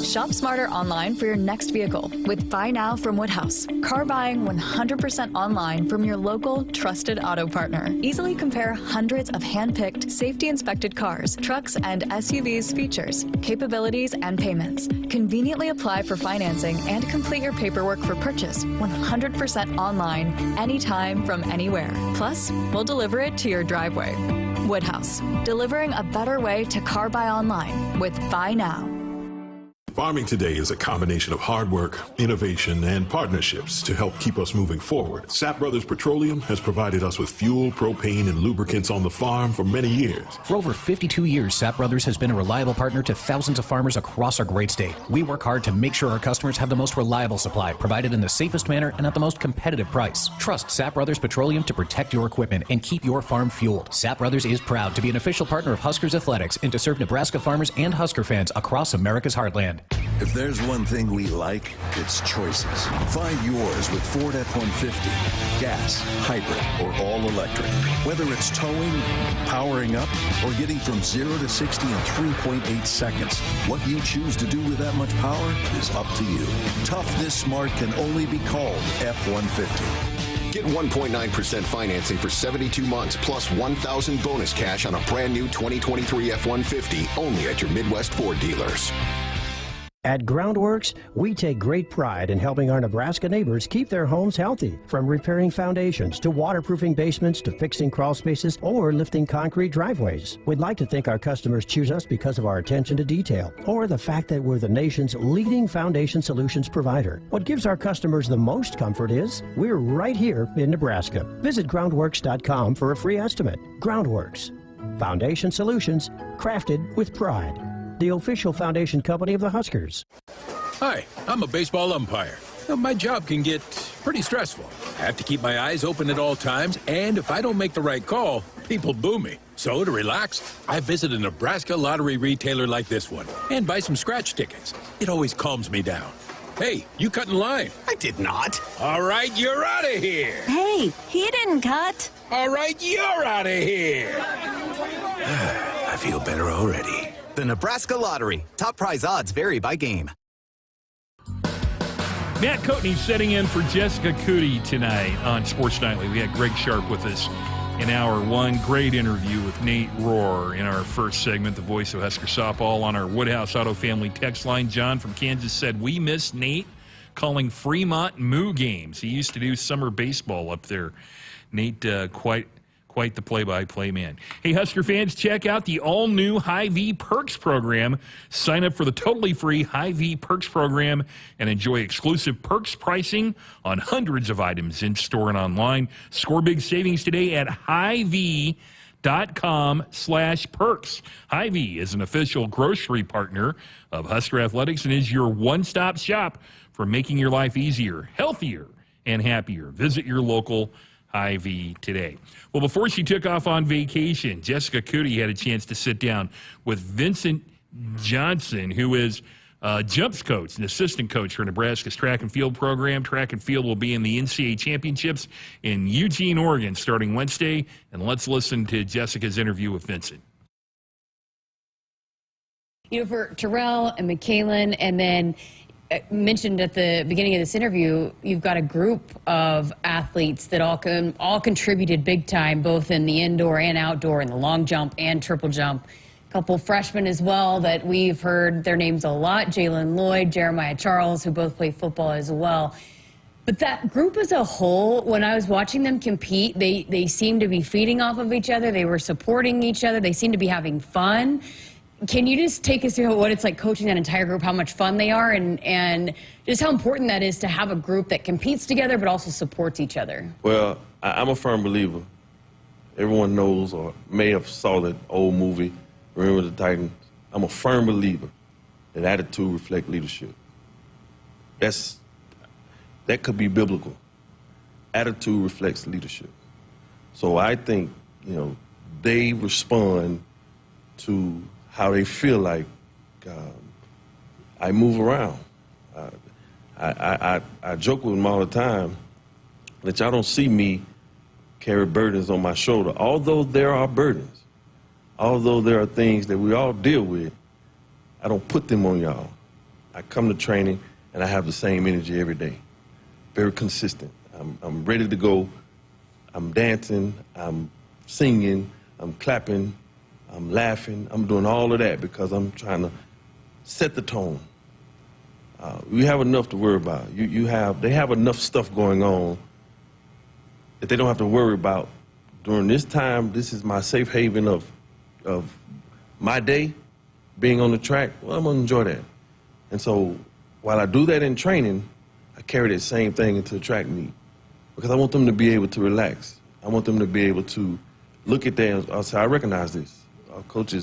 Shop smarter online for your next vehicle with Buy Now from Woodhouse. Car buying 100% online from your local trusted auto partner. Easily compare hundreds of hand-picked, safety-inspected cars, trucks, and SUVs features, capabilities, and payments. Conveniently apply for financing and complete your paperwork for purchase 100% online, anytime from anywhere. Plus, we'll deliver it to your driveway. Woodhouse, delivering a better way to car buy online with Buy Now. Farming today is a combination of hard work, innovation, and partnerships to help keep us moving forward. Sapp Brothers Petroleum has provided us with fuel, propane, and lubricants on the farm for many years. For over 52 years, Sapp Brothers has been a reliable partner to thousands of farmers across our great state. We work hard to make sure our customers have the most reliable supply, provided in the safest manner and at the most competitive price. Trust Sapp Brothers Petroleum to protect your equipment and keep your farm fueled. Sapp Brothers is proud to be an official partner of Huskers Athletics and to serve Nebraska farmers and Husker fans across America's heartland. If there's one thing we like, it's choices. Find yours with Ford F-150. Gas, hybrid, or all electric. Whether it's towing, powering up, or getting from 0 to 60 in 3.8 seconds, what you choose to do with that much power is up to you. Tough this smart can only be called F-150. Get 1.9% financing for 72 months plus 1,000 bonus cash on a brand new 2023 F-150 only at your Midwest Ford dealers. At Groundworks, we take great pride in helping our Nebraska neighbors keep their homes healthy. From repairing foundations to waterproofing basements to fixing crawl spaces or lifting concrete driveways. We'd like to think our customers choose us because of our attention to detail or the fact that we're the nation's leading foundation solutions provider. What gives our customers the most comfort is we're right here in Nebraska. Visit groundworks.com for a free estimate. Groundworks. Foundation solutions crafted with pride. The official foundation company of the Huskers. Hi, I'm a baseball umpire. My job can get pretty stressful. I have to keep my eyes open at all times, and if I don't make the right call, people boo me. So to relax, I visit a Nebraska lottery retailer like this one and buy some scratch tickets. It always calms me down. Hey, you cut in line. I did not. All right, you're out of here. Hey, he didn't cut. All right, you're out of here. I feel better already. The Nebraska Lottery. Top prize odds vary by game. Matt Coatney setting in for Jessica Coody tonight on Sports Nightly. We had Greg Sharpe with us in hour one. Great interview with Nate Rohr in our first segment, the voice of Husker softball, on our Woodhouse Auto Family text line. John from Kansas said, we miss Nate calling Fremont Moo games. He used to do summer baseball up there. Nate, quite the play-by-play man. Hey, Husker fans, check out the all-new Hy-Vee Perks program. Sign up for the totally free Hy-Vee Perks program and enjoy exclusive perks pricing on hundreds of items in-store and online. Score big savings today at Hy-Vee.com/perks. Hy-Vee is an official grocery partner of Husker Athletics and is your one-stop shop for making your life easier, healthier, and happier. Visit your local Hy-Vee today. Well, before she took off on vacation, Jessica Coody had a chance to sit down with Vincent Johnson, who is jumps coach, an assistant coach for Nebraska's track and field program. Track and field will be in the NCAA championships in Eugene, Oregon, starting Wednesday. And let's listen to Jessica's interview with Vincent. You know, for Terrell and McLaughlin, and then mentioned at the beginning of this interview, you've got a group of athletes that all contributed big time, both in the indoor and outdoor, in the long jump and triple jump. A couple freshmen as well that we've heard their names a lot, Jalen Lloyd, Jeremiah Charles, who both play football as well. But that group as a whole, when I was watching them compete, they seemed to be feeding off of each other. They were supporting each other. They seemed to be having fun. Can you just take us through what it's like coaching that entire group, how much fun they are, and just how important that is to have a group that competes together but also supports each other? Well, I'm a firm believer. Everyone knows or may have saw that old movie, Remember the Titans. I'm a firm believer that attitude reflects leadership. That could be biblical. Attitude reflects leadership. So I think, they respond to how they feel like I move around. I joke with them all the time that y'all don't see me carry burdens on my shoulder. Although there are burdens, although there are things that we all deal with, I don't put them on y'all. I come to training and I have the same energy every day. Very consistent. I'm ready to go. I'm dancing, I'm singing, I'm clapping, I'm laughing. I'm doing all of that because I'm trying to set the tone. We have enough to worry about. They have enough stuff going on that they don't have to worry about. During this time, this is my safe haven of my day, being on the track. Well, I'm gonna enjoy that. And so while I do that in training, I carry that same thing into the track meet because I want them to be able to relax. I want them to be able to look at that and say, I recognize this. Coach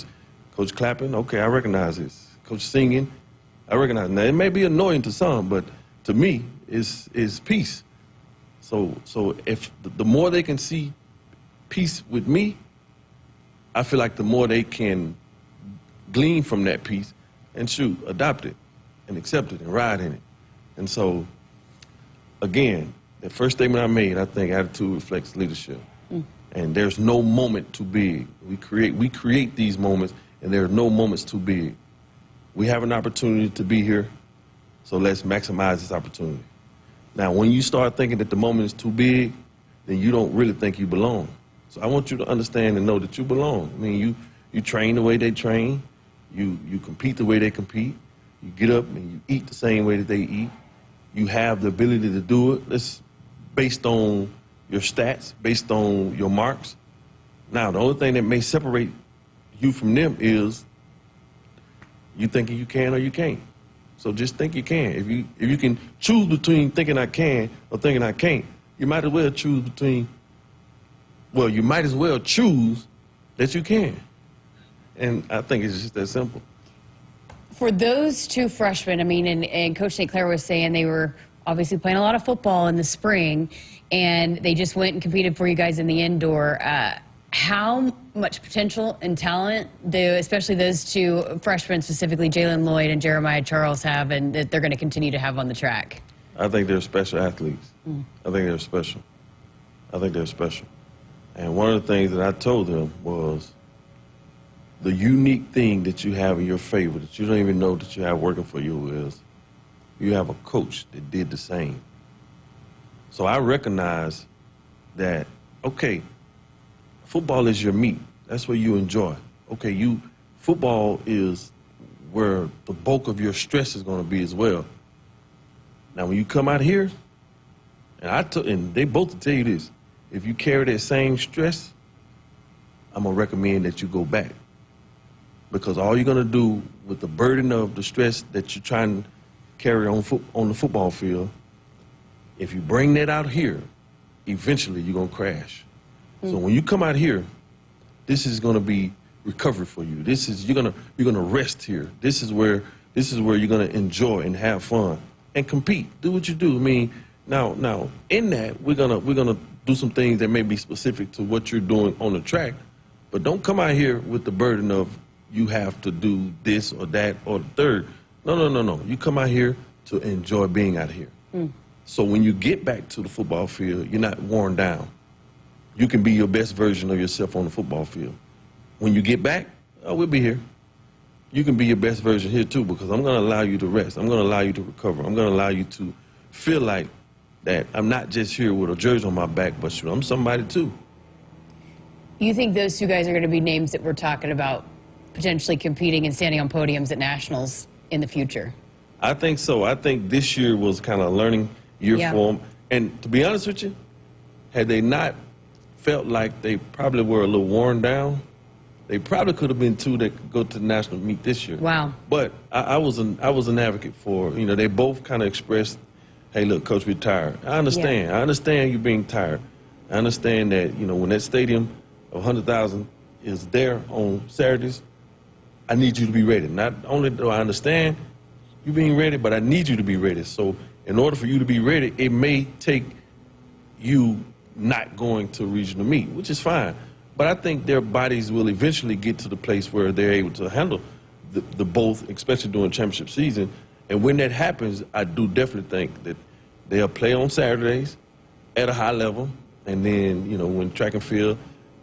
clapping, okay, I recognize this. Coach singing, I recognize it. Now, it may be annoying to some, but to me, is peace. So if the more they can see peace with me, I feel like the more they can glean from that peace and adopt it and accept it and ride in it. And so, again, the first statement I made, I think attitude reflects leadership. And there's no moment too big. We create these moments, and there are no moments too big. We have an opportunity to be here, so let's maximize this opportunity. Now, when you start thinking that the moment is too big, then you don't really think you belong. So I want you to understand and know that you belong. I mean, you train the way they train, you compete the way they compete, you get up and you eat the same way that they eat. You have the ability to do it. It's based on your stats, based on your marks. Now, the only thing that may separate you from them is you thinking you can or you can't. So just think you can. If you can choose between thinking I can or thinking I can't, you might as well choose that you can. And I think it's just that simple. For those two freshmen, I mean, and Coach St. Clair was saying they were obviously playing a lot of football in the spring, and they just went and competed for you guys in the indoor. how much potential and talent do especially those two freshmen, specifically Jalen Lloyd and Jeremiah Charles, have, and that they're going to continue to have on the track? I think they're special athletes. I think they're special. I think they're special. And one of the things that I told them was the unique thing that you have in your favor that you don't even know that you have working for you is you have a coach that did the same. So I recognize that, okay, football is your meat. That's what you enjoy. Okay, football is where the bulk of your stress is going to be as well. Now, when you come out here, and they both tell you this, if you carry that same stress, I'm going to recommend that you go back. Because all you're going to do with the burden of the stress that you're trying to carry on the football field, if you bring that out here, eventually you're going to crash. So when you come out here, this is going to be recovery for you. You're going to rest here. This is where you're going to enjoy and have fun and compete. Do what you do. I mean, now in that we're gonna do some things that may be specific to what you're doing on the track, but don't come out here with the burden of you have to do this or that or the third. No. You come out here to enjoy being out here. So when you get back to the football field, you're not worn down. You can be your best version of yourself on the football field. When you get back, we'll be here. You can be your best version here too, because I'm going to allow you to rest. I'm going to allow you to recover. I'm going to allow you to feel like that I'm not just here with a jersey on my back, but I'm somebody too. You think those two guys are going to be names that we're talking about potentially competing and standing on podiums at nationals in the future? I think so. I think this year was kind of a learning year for them. And to be honest with you, had they not felt like they probably were a little worn down, they probably could have been two that could go to the national meet this year. Wow. But I was an advocate for, they both kind of expressed, hey, look, Coach, we're tired. I understand. I understand you being tired. I understand that, when that stadium of 100,000 is there on Saturdays, I need you to be ready. Not only do I understand you being ready, but I need you to be ready. So in order for you to be ready, it may take you not going to regional meet, which is fine. But I think their bodies will eventually get to the place where they're able to handle the both, especially during championship season. And when that happens, I do definitely think that they'll play on Saturdays at a high level. And then, when track and field,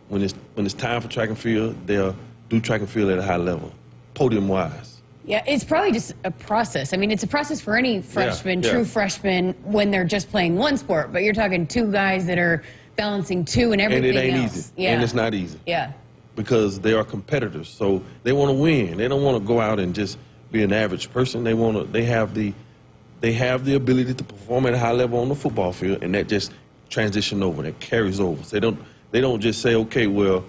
when it's time for track and field, they'll do track and field at a high level, podium-wise. Yeah, it's probably just a process. I mean, it's a process for any freshman, true freshman, when they're just playing one sport. But you're talking two guys that are balancing two and everything else. And it ain't easy. Yeah. And it's not easy. Yeah. Because they are competitors, so they want to win. They don't want to go out and just be an average person. They have the ability to perform at a high level on the football field, and that just transition over, that carries over. So they don't just say, okay, well,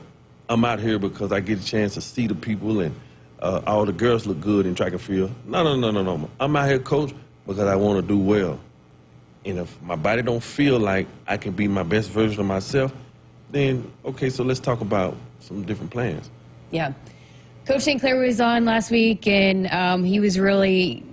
I'm out here because I get a chance to see the people and all the girls look good in track and field. No. I'm out here, Coach, because I want to do well. And if my body don't feel like I can be my best version of myself, then, okay, so let's talk about some different plans. Yeah. Coach St. Clair was on last week, and he was really,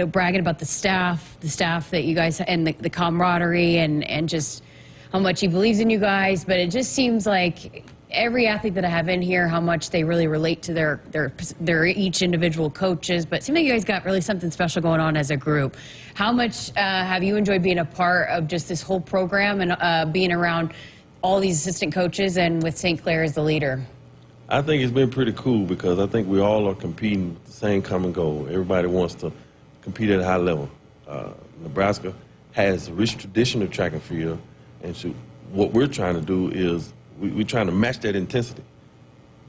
bragging about the staff that you guys, and the camaraderie, and just how much he believes in you guys. But it just seems like every athlete that I have in here, how much they really relate to their each individual coaches. But it seems like you guys got really something special going on as a group. How much have you enjoyed being a part of just this whole program and being around all these assistant coaches and with St. Clair as the leader? I think it's been pretty cool because I think we all are competing with the same common goal. Everybody wants to compete at a high level. Nebraska has a rich tradition of track and field, and so what we're trying to do is we're trying to match that intensity.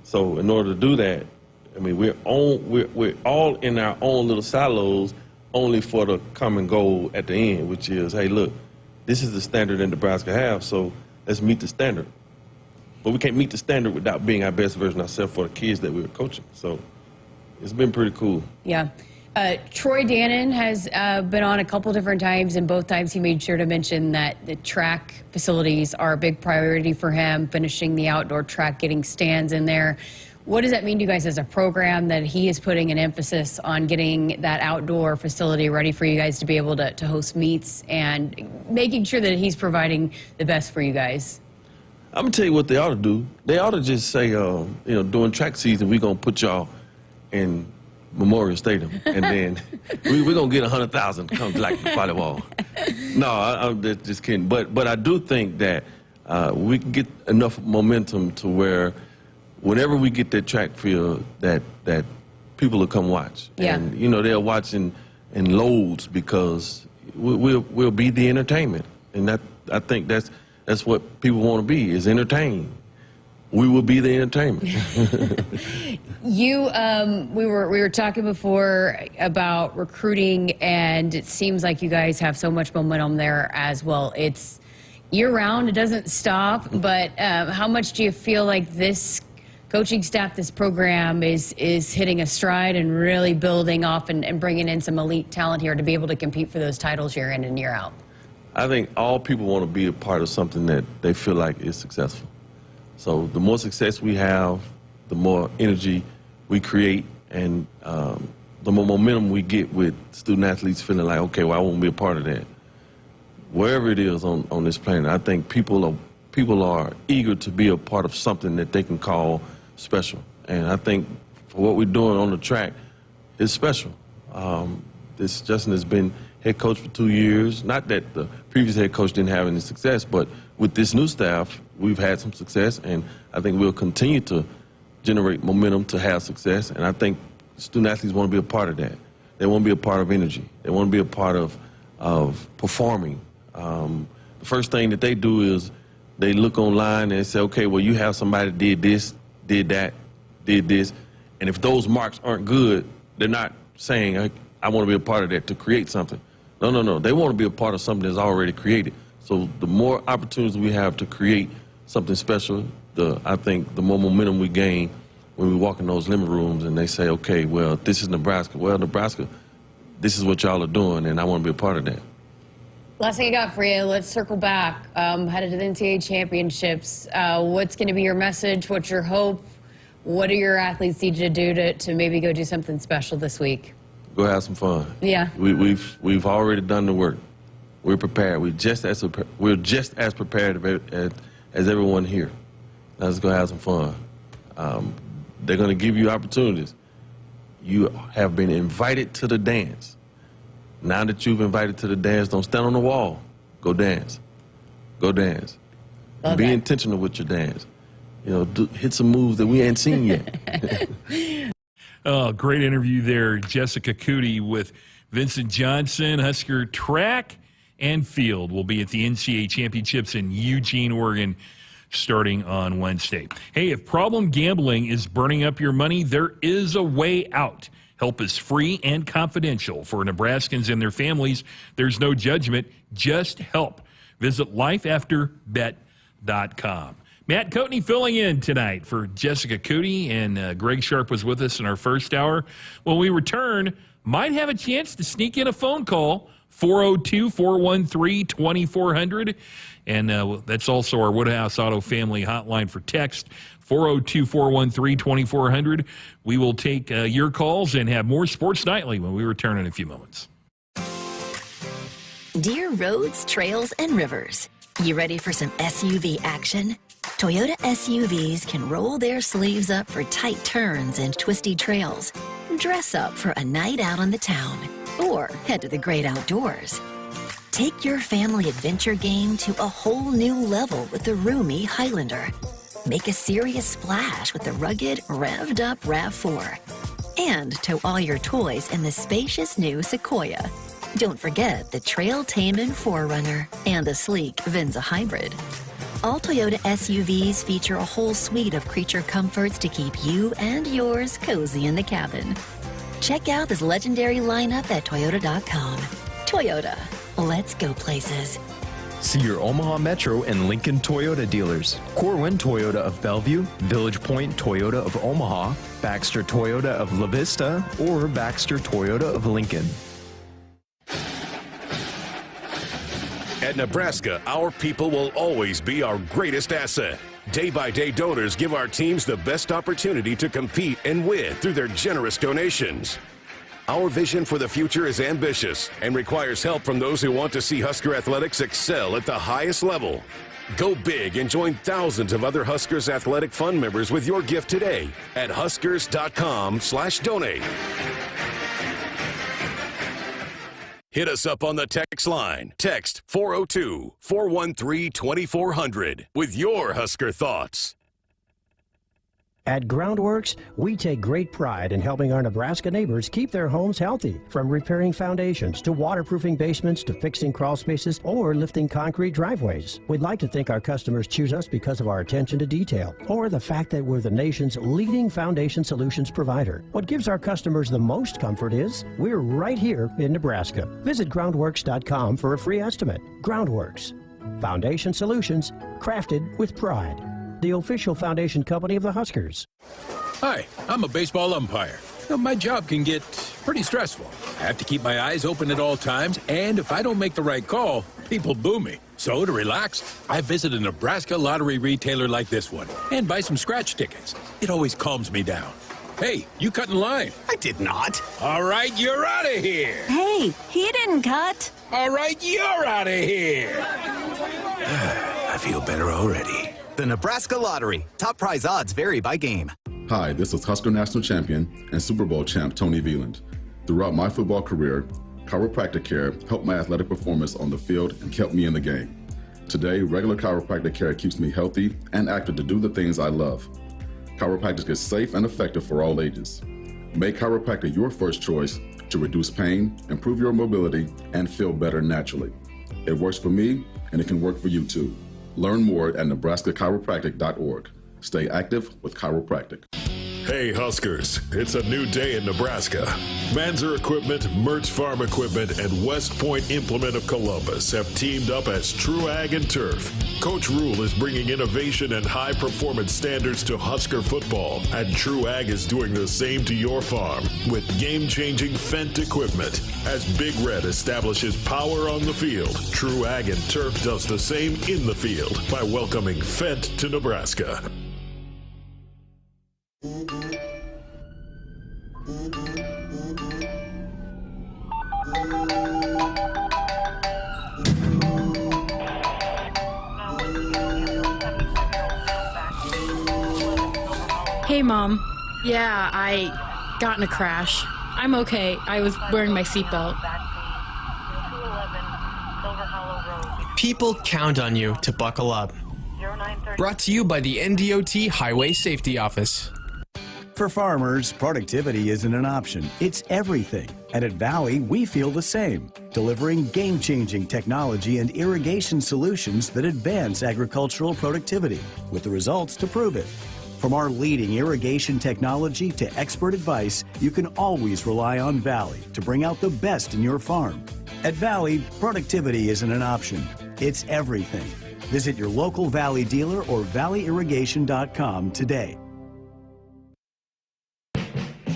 So in order to do that, I mean, we're all in our own little silos, only for the common goal at the end, which is, hey, look, this is the standard that Nebraska has, so let's meet the standard. But we can't meet the standard without being our best version of ourselves for the kids that we're coaching. So it's been pretty cool. Yeah. Troy Dannon has been on a couple different times, and both times he made sure to mention that the track facilities are a big priority for him, finishing the outdoor track, getting stands in there. What does that mean to you guys as a program, that he is putting an emphasis on getting that outdoor facility ready for you guys to be able to host meets, and making sure that he's providing the best for you guys? I'm going to tell you what they ought to do. They ought to just say, during track season, we're going to put y'all in Memorial Stadium, and then we're going to get 100,000 to come like the volleyball. No, I'm just kidding. But I do think that we can get enough momentum to where whenever we get that track field, that people will come watch. Yeah. And, they'll watch in loads because we'll be the entertainment. And I think that's what people want to be, is entertained. We will be the entertainment. We were talking before about recruiting, and it seems like you guys have so much momentum there as well. It's year-round, it doesn't stop, but how much do you feel like this coaching staff, this program is hitting a stride and really building off and bringing in some elite talent here to be able to compete for those titles year in and year out? I think all people want to be a part of something that they feel like is successful. So the more success we have, the more energy we create, and the more momentum we get with student athletes feeling like, okay, well, I want to be a part of that. Wherever it is on this planet, I think people are eager to be a part of something that they can call special. And I think for what we're doing on the track is special. Justin has been head coach for 2 years. Not that the previous head coach didn't have any success, but with this new staff, we've had some success, and I think we'll continue to generate momentum to have success. And I think student athletes want to be a part of that. They want to be a part of energy. They want to be a part of performing. The first thing that they do is they look online and say, okay, well, you have somebody that did this, did that, did this. And if those marks aren't good, they're not saying, I want to be a part of that to create something. No. They want to be a part of something that's already created. So the more opportunities we have to create something special, I think the more momentum we gain when we walk in those living rooms and they say, okay, well, this is Nebraska. Well, Nebraska, this is what y'all are doing, and I want to be a part of that. Last thing I got for you, let's circle back. Headed to the NCAA championships. What's going to be your message? What's your hope? What do your athletes need you to do to maybe go do something special this week? Go have some fun. Yeah. We've already done the work. We're prepared. We're just as prepared as everyone here. Let's go have some fun. They're going to give you opportunities. You have been invited to the dance. Now that you've invited to the dance, don't stand on the wall. Go dance. Go dance. Be intentional with your dance. Hit some moves that we ain't seen yet. Oh, great interview there, Jessica Coody with Vincent Johnson. Husker track and field will be at the NCAA Championships in Eugene, Oregon, starting on Wednesday. Hey, if problem gambling is burning up your money, there is a way out. Help is free and confidential. For Nebraskans and their families, there's no judgment, just help. Visit lifeafterbet.com. Matt Coatney filling in tonight for Jessica Coody, and Greg Sharpe was with us in our first hour. When we return, might have a chance to sneak in a phone call, 402-413-2400. And that's also our Woodhouse Auto Family Hotline for text, 402-413-2400. We will take your calls and have more Sports Nightly when we return in a few moments. Dear roads, trails, and rivers, you ready for some SUV action? Toyota SUVs can roll their sleeves up for tight turns and twisty trails. Dress up for a night out on the town, or head to the great outdoors. Take your family adventure game to a whole new level with the roomy Highlander. Make a serious splash with the rugged, revved-up RAV4. And tow all your toys in the spacious new Sequoia. Don't forget the trail-taming 4Runner and the sleek Venza Hybrid. All Toyota SUVs feature a whole suite of creature comforts to keep you and yours cozy in the cabin. Check out this legendary lineup at Toyota.com. Toyota, let's go places. See your Omaha Metro and Lincoln Toyota dealers. Corwin Toyota of Bellevue, Village Point Toyota of Omaha, Baxter Toyota of La Vista, or Baxter Toyota of Lincoln. At Nebraska, our people will always be our greatest asset. Day-by-day donors give our teams the best opportunity to compete and win through their generous donations. Our vision for the future is ambitious and requires help from those who want to see Husker athletics excel at the highest level. Go big and join thousands of other Huskers Athletic Fund members with your gift today at huskers.com/donate. Hit us up on the text line. Text 402-413-2400 with your Husker thoughts. At Groundworks, we take great pride in helping our Nebraska neighbors keep their homes healthy. From repairing foundations to waterproofing basements to fixing crawl spaces or lifting concrete driveways. We'd like to think our customers choose us because of our attention to detail or the fact that we're the nation's leading foundation solutions provider. What gives our customers the most comfort is we're right here in Nebraska. Visit groundworks.com for a free estimate. Groundworks, foundation solutions crafted with pride. The official foundation company of the Huskers. Hi, I'm a baseball umpire. My job can get pretty stressful. I have to keep my eyes open at all times, and if I don't make the right call, people boo me. So to relax, I visit a Nebraska lottery retailer like this one and buy some scratch tickets. It always calms me down. Hey, you cut in line. I did not. All right, you're out of here. Hey, he didn't cut. All right, you're out of here. I feel better already. The Nebraska Lottery. Top prize odds vary by game. Hi, this is Husker National Champion and Super Bowl champ Tony Veland. Throughout my football career, chiropractic care helped my athletic performance on the field and kept me in the game. Today, regular chiropractic care keeps me healthy and active to do the things I love. Chiropractic is safe and effective for all ages. Make chiropractic your first choice to reduce pain, improve your mobility, and feel better naturally. It works for me, and it can work for you too. Learn more at nebraska-chiropractic.org. Stay active with chiropractic. Hey Huskers, it's a new day in Nebraska. Manzer Equipment, Mertz Farm Equipment, and West Point Implement of Columbus have teamed up as True Ag and Turf. Coach Ruhl is bringing innovation and high-performance standards to Husker football, and True Ag is doing the same to your farm with game-changing Fendt equipment. As Big Red establishes power on the field, True Ag and Turf does the same in the field by welcoming Fendt to Nebraska. Hey, Mom. Yeah, I got in a crash. I'm okay. I was wearing my seatbelt. People count on you to buckle up. Brought to you by the NDOT Highway Safety Office. For farmers, productivity isn't an option, it's everything. And at Valley, we feel the same, delivering game-changing technology and irrigation solutions that advance agricultural productivity, with the results to prove it. From our leading irrigation technology to expert advice, you can always rely on Valley to bring out the best in your farm. At Valley, productivity isn't an option, it's everything. Visit your local Valley dealer or valleyirrigation.com today.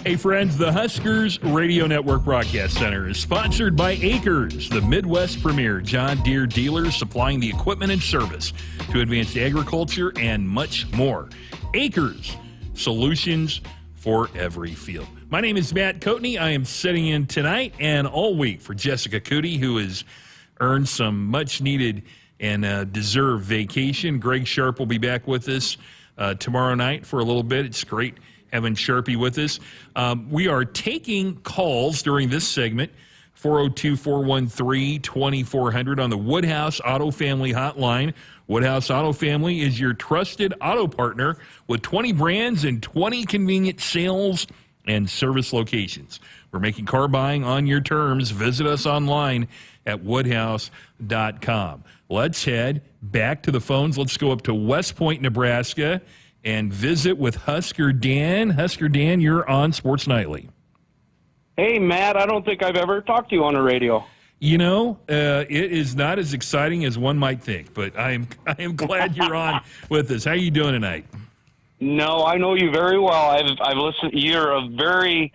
Hey friends, the Huskers Radio Network Broadcast Center is sponsored by Acres, the Midwest premier John Deere dealer supplying the equipment and service to advanced agriculture and much more. Acres, solutions for every field. My name is Matt Coatney. I am sitting in tonight and all week for Jessica Coody, who has earned some much-needed and deserved vacation. Greg Sharpe will be back with us tomorrow night for a little bit. It's great having Sharpie with us. We are taking calls during this segment, 402-413-2400 on the Woodhouse Auto Family Hotline. Woodhouse Auto Family is your trusted auto partner with 20 brands and 20 convenient sales and service locations. We're making car buying on your terms. Visit us online at woodhouse.com. Let's head back to the phones. Let's go up to West Point, Nebraska, and visit with Husker Dan. Husker Dan, you're on Sports Nightly. Hey, Matt, I don't think I've ever talked to you on the radio. You know, it is not as exciting as one might think, but I am glad you're on with us. How are you doing tonight? No, I know you very well. I've listened. You're a very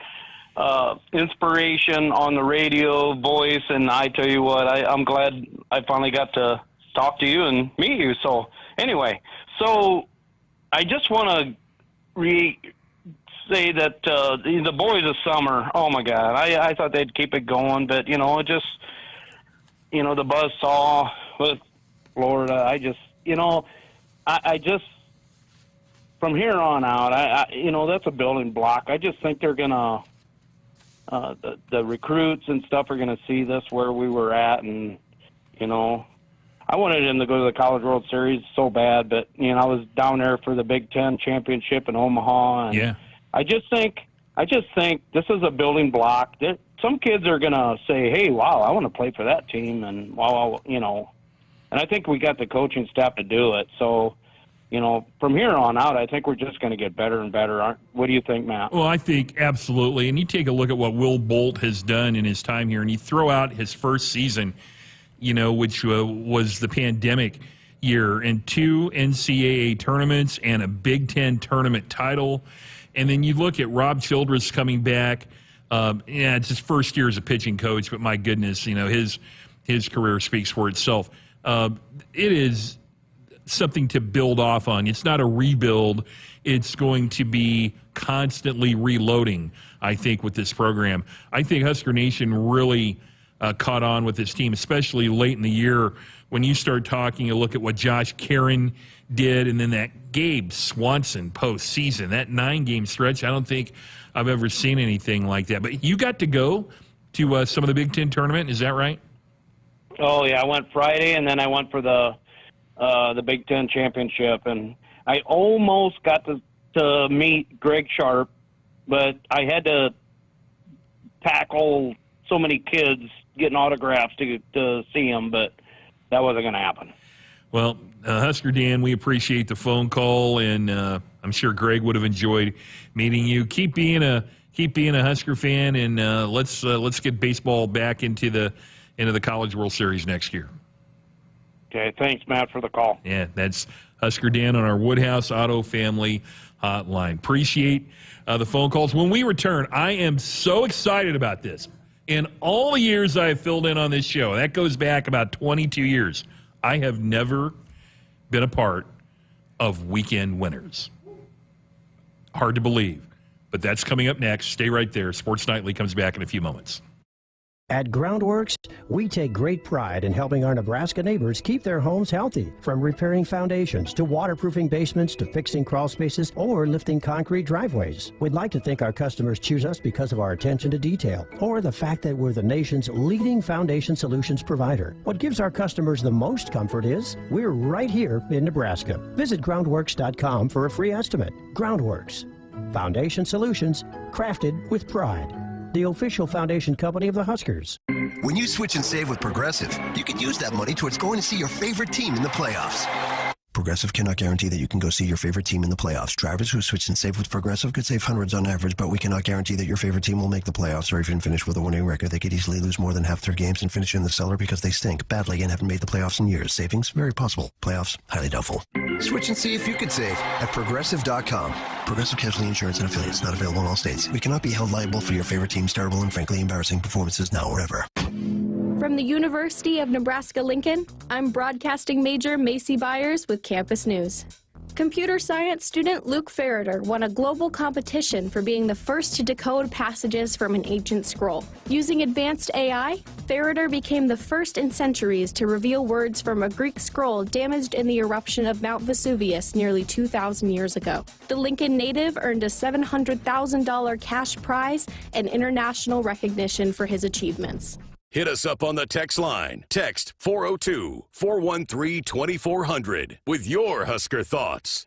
inspiration on the radio voice, and I tell you what, I'm glad I finally got to talk to you and meet you. So anyway, I just want to say that the boys of summer, oh my God, I thought they'd keep it going, but it just, the buzzsaw with Florida, I just, from here on out, that's a building block. I just think they're going to, the recruits and stuff are going to see this where we were at. And, I wanted them to go to the College World Series so bad, but, I was down there for the Big Ten championship in Omaha. And yeah. I just think this is a building block. Some kids are going to say, hey, wow, I want to play for that team. And, and I think we got the coaching staff to do it. So, from here on out, I think we're just going to get better and better. What do you think, Matt? Well, I think absolutely. And you take a look at what Will Bolt has done in his time here, and you throw out his first season, which was the pandemic year, and 2 NCAA tournaments and a Big Ten tournament title. And then you look at Rob Childress coming back. It's his first year as a pitching coach, but my goodness, his career speaks for itself. It is something to build off on. It's not a rebuild. It's going to be constantly reloading, I think, with this program. I think Husker Nation really caught on with this team, especially late in the year when you start talking, you look at what Josh Caron did, and then that Gabe Swanson postseason, that 9-game stretch. I don't think I've ever seen anything like that. But you got to go to some of the Big Ten tournament. Is that right? Oh, yeah. I went Friday, and then I went for the Big Ten championship, and I almost got to meet Greg Sharpe, but I had to tackle so many kids getting autographs to see him, but that wasn't going to happen. Well, Husker Dan, we appreciate the phone call, and I'm sure Greg would have enjoyed meeting you. Keep being a Husker fan, and let's get baseball back into the College World Series next year. Okay, thanks, Matt, for the call. Yeah, that's Husker Dan on our Woodhouse Auto Family Hotline. Appreciate the phone calls. When we return, I am so excited about this. In all the years I have filled in on this show, that goes back about 22 years, I have never been a part of Weekend Winners. Hard to believe, but that's coming up next. Stay right there. Sports Nightly comes back in a few moments. At Groundworks, we take great pride in helping our Nebraska neighbors keep their homes healthy. From repairing foundations to waterproofing basements to fixing crawl spaces or lifting concrete driveways. We'd like to think our customers choose us because of our attention to detail or the fact that we're the nation's leading foundation solutions provider. What gives our customers the most comfort is we're right here in Nebraska. Visit groundworks.com for a free estimate. Groundworks, foundation solutions crafted with pride. The official foundation company of the Huskers. When you switch and save with Progressive, you could use that money towards going to see your favorite team in the playoffs. Progressive cannot guarantee that you can go see your favorite team in the playoffs. Drivers who switch and save with Progressive could save hundreds on average, but we cannot guarantee that your favorite team will make the playoffs or even finish with a winning record. They could easily lose more than half their games and finish in the cellar because they stink badly and haven't made the playoffs in years. Savings, very possible. Playoffs, highly doubtful. Switch and see if you could save at Progressive.com. Progressive Casualty Insurance and Affiliates, not available in all states. We cannot be held liable for your favorite team's terrible and frankly embarrassing performances now or ever. From the University of Nebraska-Lincoln, I'm broadcasting major Macy Byers with Campus News. Computer science student Luke Ferreter won a global competition for being the first to decode passages from an ancient scroll. Using advanced AI, Ferreter became the first in centuries to reveal words from a Greek scroll damaged in the eruption of Mount Vesuvius nearly 2,000 years ago. The Lincoln native earned a $700,000 cash prize and international recognition for his achievements. Hit us up on the text line. Text 402-413-2400 with your Husker thoughts.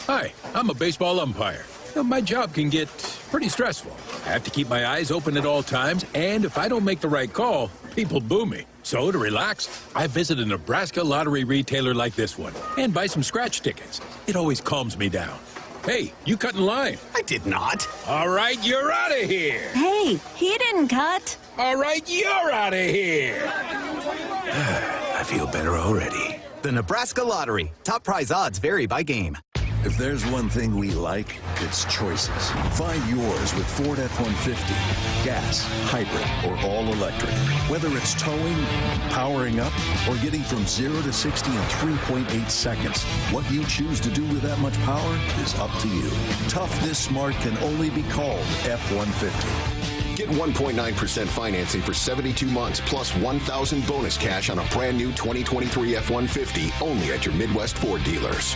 Hi, I'm a baseball umpire. My job can get pretty stressful. I have to keep my eyes open at all times, and if I don't make the right call, people boo me. So to relax, I visit a Nebraska lottery retailer like this one and buy some scratch tickets. It always calms me down. Hey, you cut in line. I did not. All right, you're out of here. Hey, he didn't cut. All right, you're out of here. I feel better already. The Nebraska Lottery. Top prize odds vary by game. If there's one thing we like, it's choices. Find yours with Ford F-150. Gas, hybrid, or all-electric. Whether it's towing, powering up, or getting from 0 to 60 in 3.8 seconds, what you choose to do with that much power is up to you. Tough this smart can only be called F-150. Get 1.9% financing for 72 months plus $1,000 bonus cash on a brand new 2023 F-150 only at your Midwest Ford dealers.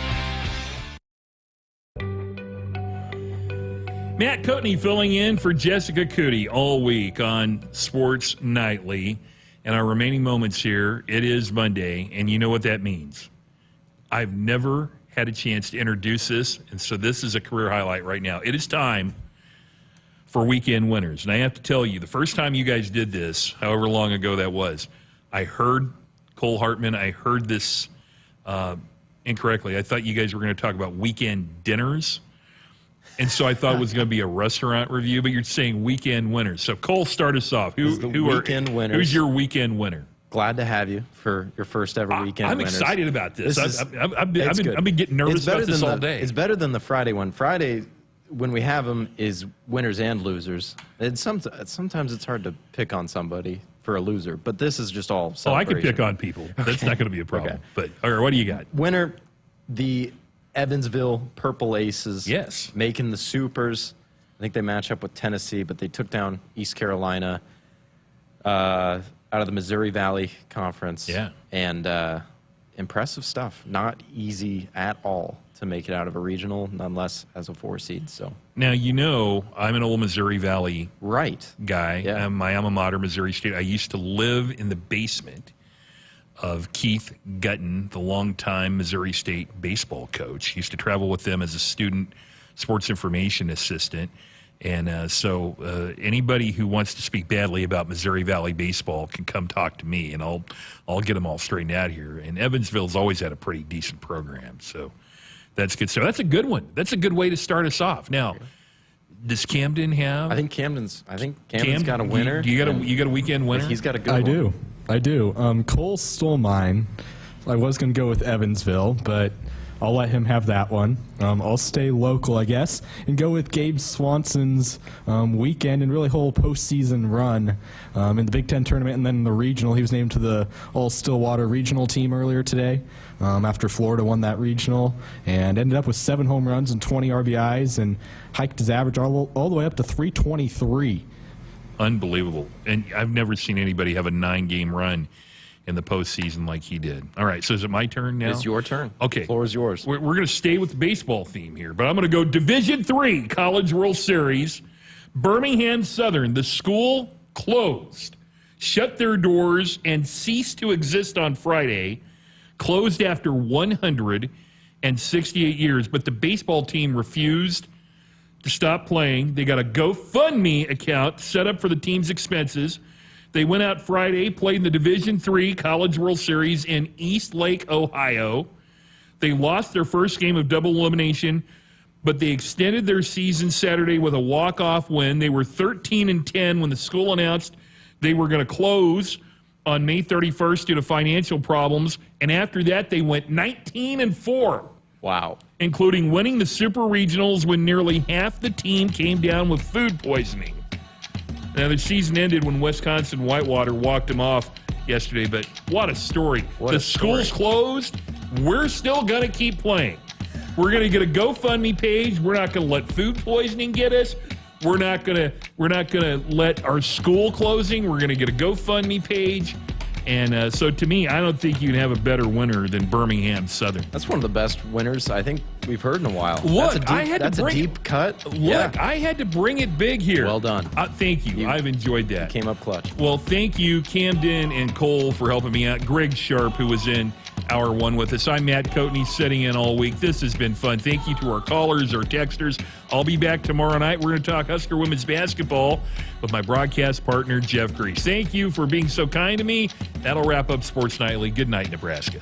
Matt Coatney filling in for Jessica Coody all week on Sports Nightly. And our remaining moments here, it is Monday, and you know what that means. I've never had a chance to introduce this, and so this is a career highlight right now. It is time for weekend winners. And I have to tell you, the first time you guys did this, however long ago that was, I heard Cole Hartman, I heard this incorrectly. I thought you guys were going to talk about weekend dinners. And so I thought it was going to be a restaurant review, but you're saying weekend winners. So Cole, start us off. Who's your weekend winner? Glad to have you for your first ever weekend I'm winners. excited about this. I've been getting nervous about this all day. It's better than the Friday one. Friday, when we have them, is winners and losers. And sometimes it's hard to pick on somebody for a loser, but this is just all celebration. Oh, I could pick on people. That's not going to be a problem. Okay. But all right, what do you got? Winner, the Evansville Purple Aces. Yes. Making the Supers. I think they match up with Tennessee, but they took down East Carolina out of the Missouri Valley Conference. Yeah. And impressive stuff. Not easy at all to make it out of a regional, nonetheless as a 4 seed. So now, you know, I'm an old Missouri Valley guy. Yeah. My alma mater, Missouri State. I used to live in the basement of Keith Gutton, the longtime Missouri State baseball coach. Used to travel with them as a student sports information assistant. And so anybody who wants to speak badly about Missouri Valley baseball can come talk to me, and I'll get them all straightened out here. And Evansville's always had a pretty decent program, so that's good. So that's a good one. That's a good way to start us off. Now, does Camden have? I think Camden's got a winner. You got a weekend winner? He's got a good one. I do. Cole stole mine. I was going to go with Evansville, but I'll let him have that one. I'll stay local, I guess, and go with Gabe Swanson's weekend and really whole postseason run in the Big Ten tournament and then in the regional. He was named to the All-Stillwater regional team earlier today after Florida won that regional and ended up with 7 home runs and 20 RBIs and hiked his average all the way up to 323. Unbelievable. And I've never seen anybody have a 9-game run in the postseason like he did. All right, so is it my turn now? It's your turn. Okay. The floor is yours. We're going to stay with the baseball theme here, but I'm going to go Division III College World Series. Birmingham Southern, the school closed, shut their doors, and ceased to exist on Friday, closed after 168 years, but the baseball team refused to stop playing. They got a GoFundMe account set up for the team's expenses. They went out Friday, played in the Division III College World Series in East Lake, Ohio. They lost their first game of double elimination, but they extended their season Saturday with a walk-off win. They were 13-10 when the school announced they were going to close on May 31st due to financial problems, and after that they went 19-4. Wow. Including winning the Super Regionals when nearly half the team came down with food poisoning. Now, the season ended when Wisconsin Whitewater walked them off yesterday, but what a story. The school's closed. We're still going to keep playing. We're going to get a GoFundMe page. We're not going to let food poisoning get us. We're not going to let our school closing. We're going to get a GoFundMe page. And so, to me, I don't think you can have a better winner than Birmingham Southern. That's one of the best winners I think we've heard in a while. Look, that's a deep cut. Look, I had to bring it big here. Well done. Thank you. I've enjoyed that. You came up clutch. Well, thank you, Camden and Cole, for helping me out. Greg Sharpe, who was in Hour 1 with us. I'm Matt Coatney, sitting in all week. This has been fun. Thank you to our callers, our texters. I'll be back tomorrow night. We're going to talk Husker women's basketball with my broadcast partner, Jeff Grease. Thank you for being so kind to me. That'll wrap up Sports Nightly. Good night, Nebraska.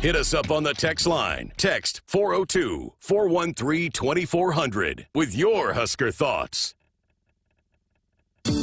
Hit us up on the text line. Text 402-413-2400 with your Husker thoughts.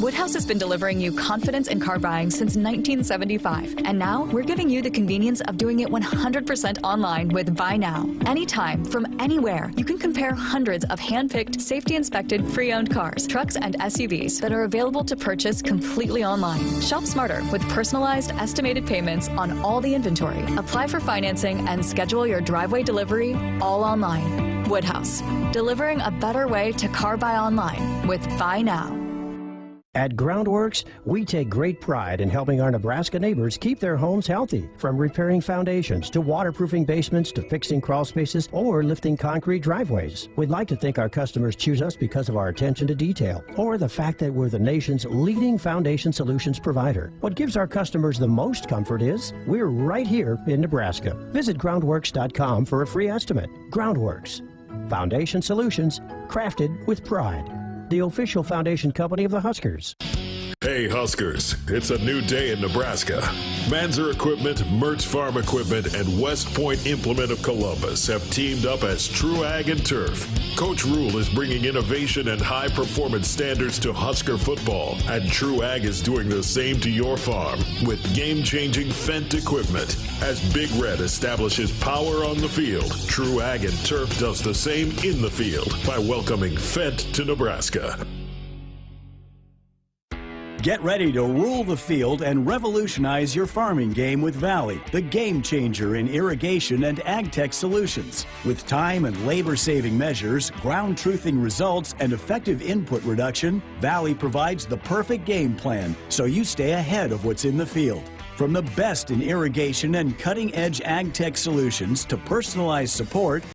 Woodhouse has been delivering you confidence in car buying since 1975. And now we're giving you the convenience of doing it 100% online with Buy Now. Anytime, from anywhere, you can compare hundreds of hand-picked, safety-inspected, pre-owned cars, trucks, and SUVs that are available to purchase completely online. Shop smarter with personalized, estimated payments on all the inventory. Apply for financing and schedule your driveway delivery all online. Woodhouse, delivering a better way to car buy online with Buy Now. At Groundworks, we take great pride in helping our Nebraska neighbors keep their homes healthy, from repairing foundations to waterproofing basements to fixing crawl spaces or lifting concrete driveways. We'd like to think our customers choose us because of our attention to detail or the fact that we're the nation's leading foundation solutions provider. What gives our customers the most comfort is we're right here in Nebraska. Visit groundworks.com for a free estimate. Groundworks, foundation solutions crafted with pride. The official foundation company of the Huskers. Hey Huskers, it's a new day in Nebraska. Manzer Equipment, Mertz Farm Equipment, and West Point Implement of Columbus have teamed up as True Ag and Turf. Coach Ruhl is bringing innovation and high-performance standards to Husker football, and True Ag is doing the same to your farm with game-changing Fendt equipment. As Big Red establishes power on the field, True Ag and Turf does the same in the field by welcoming Fendt to Nebraska. Get ready to rule the field and revolutionize your farming game with Valley, the game changer in irrigation and ag tech solutions. With time and labor-saving measures, ground truthing results, and effective input reduction, Valley provides the perfect game plan so you stay ahead of what's in the field. From the best in irrigation and cutting-edge ag tech solutions to personalized support,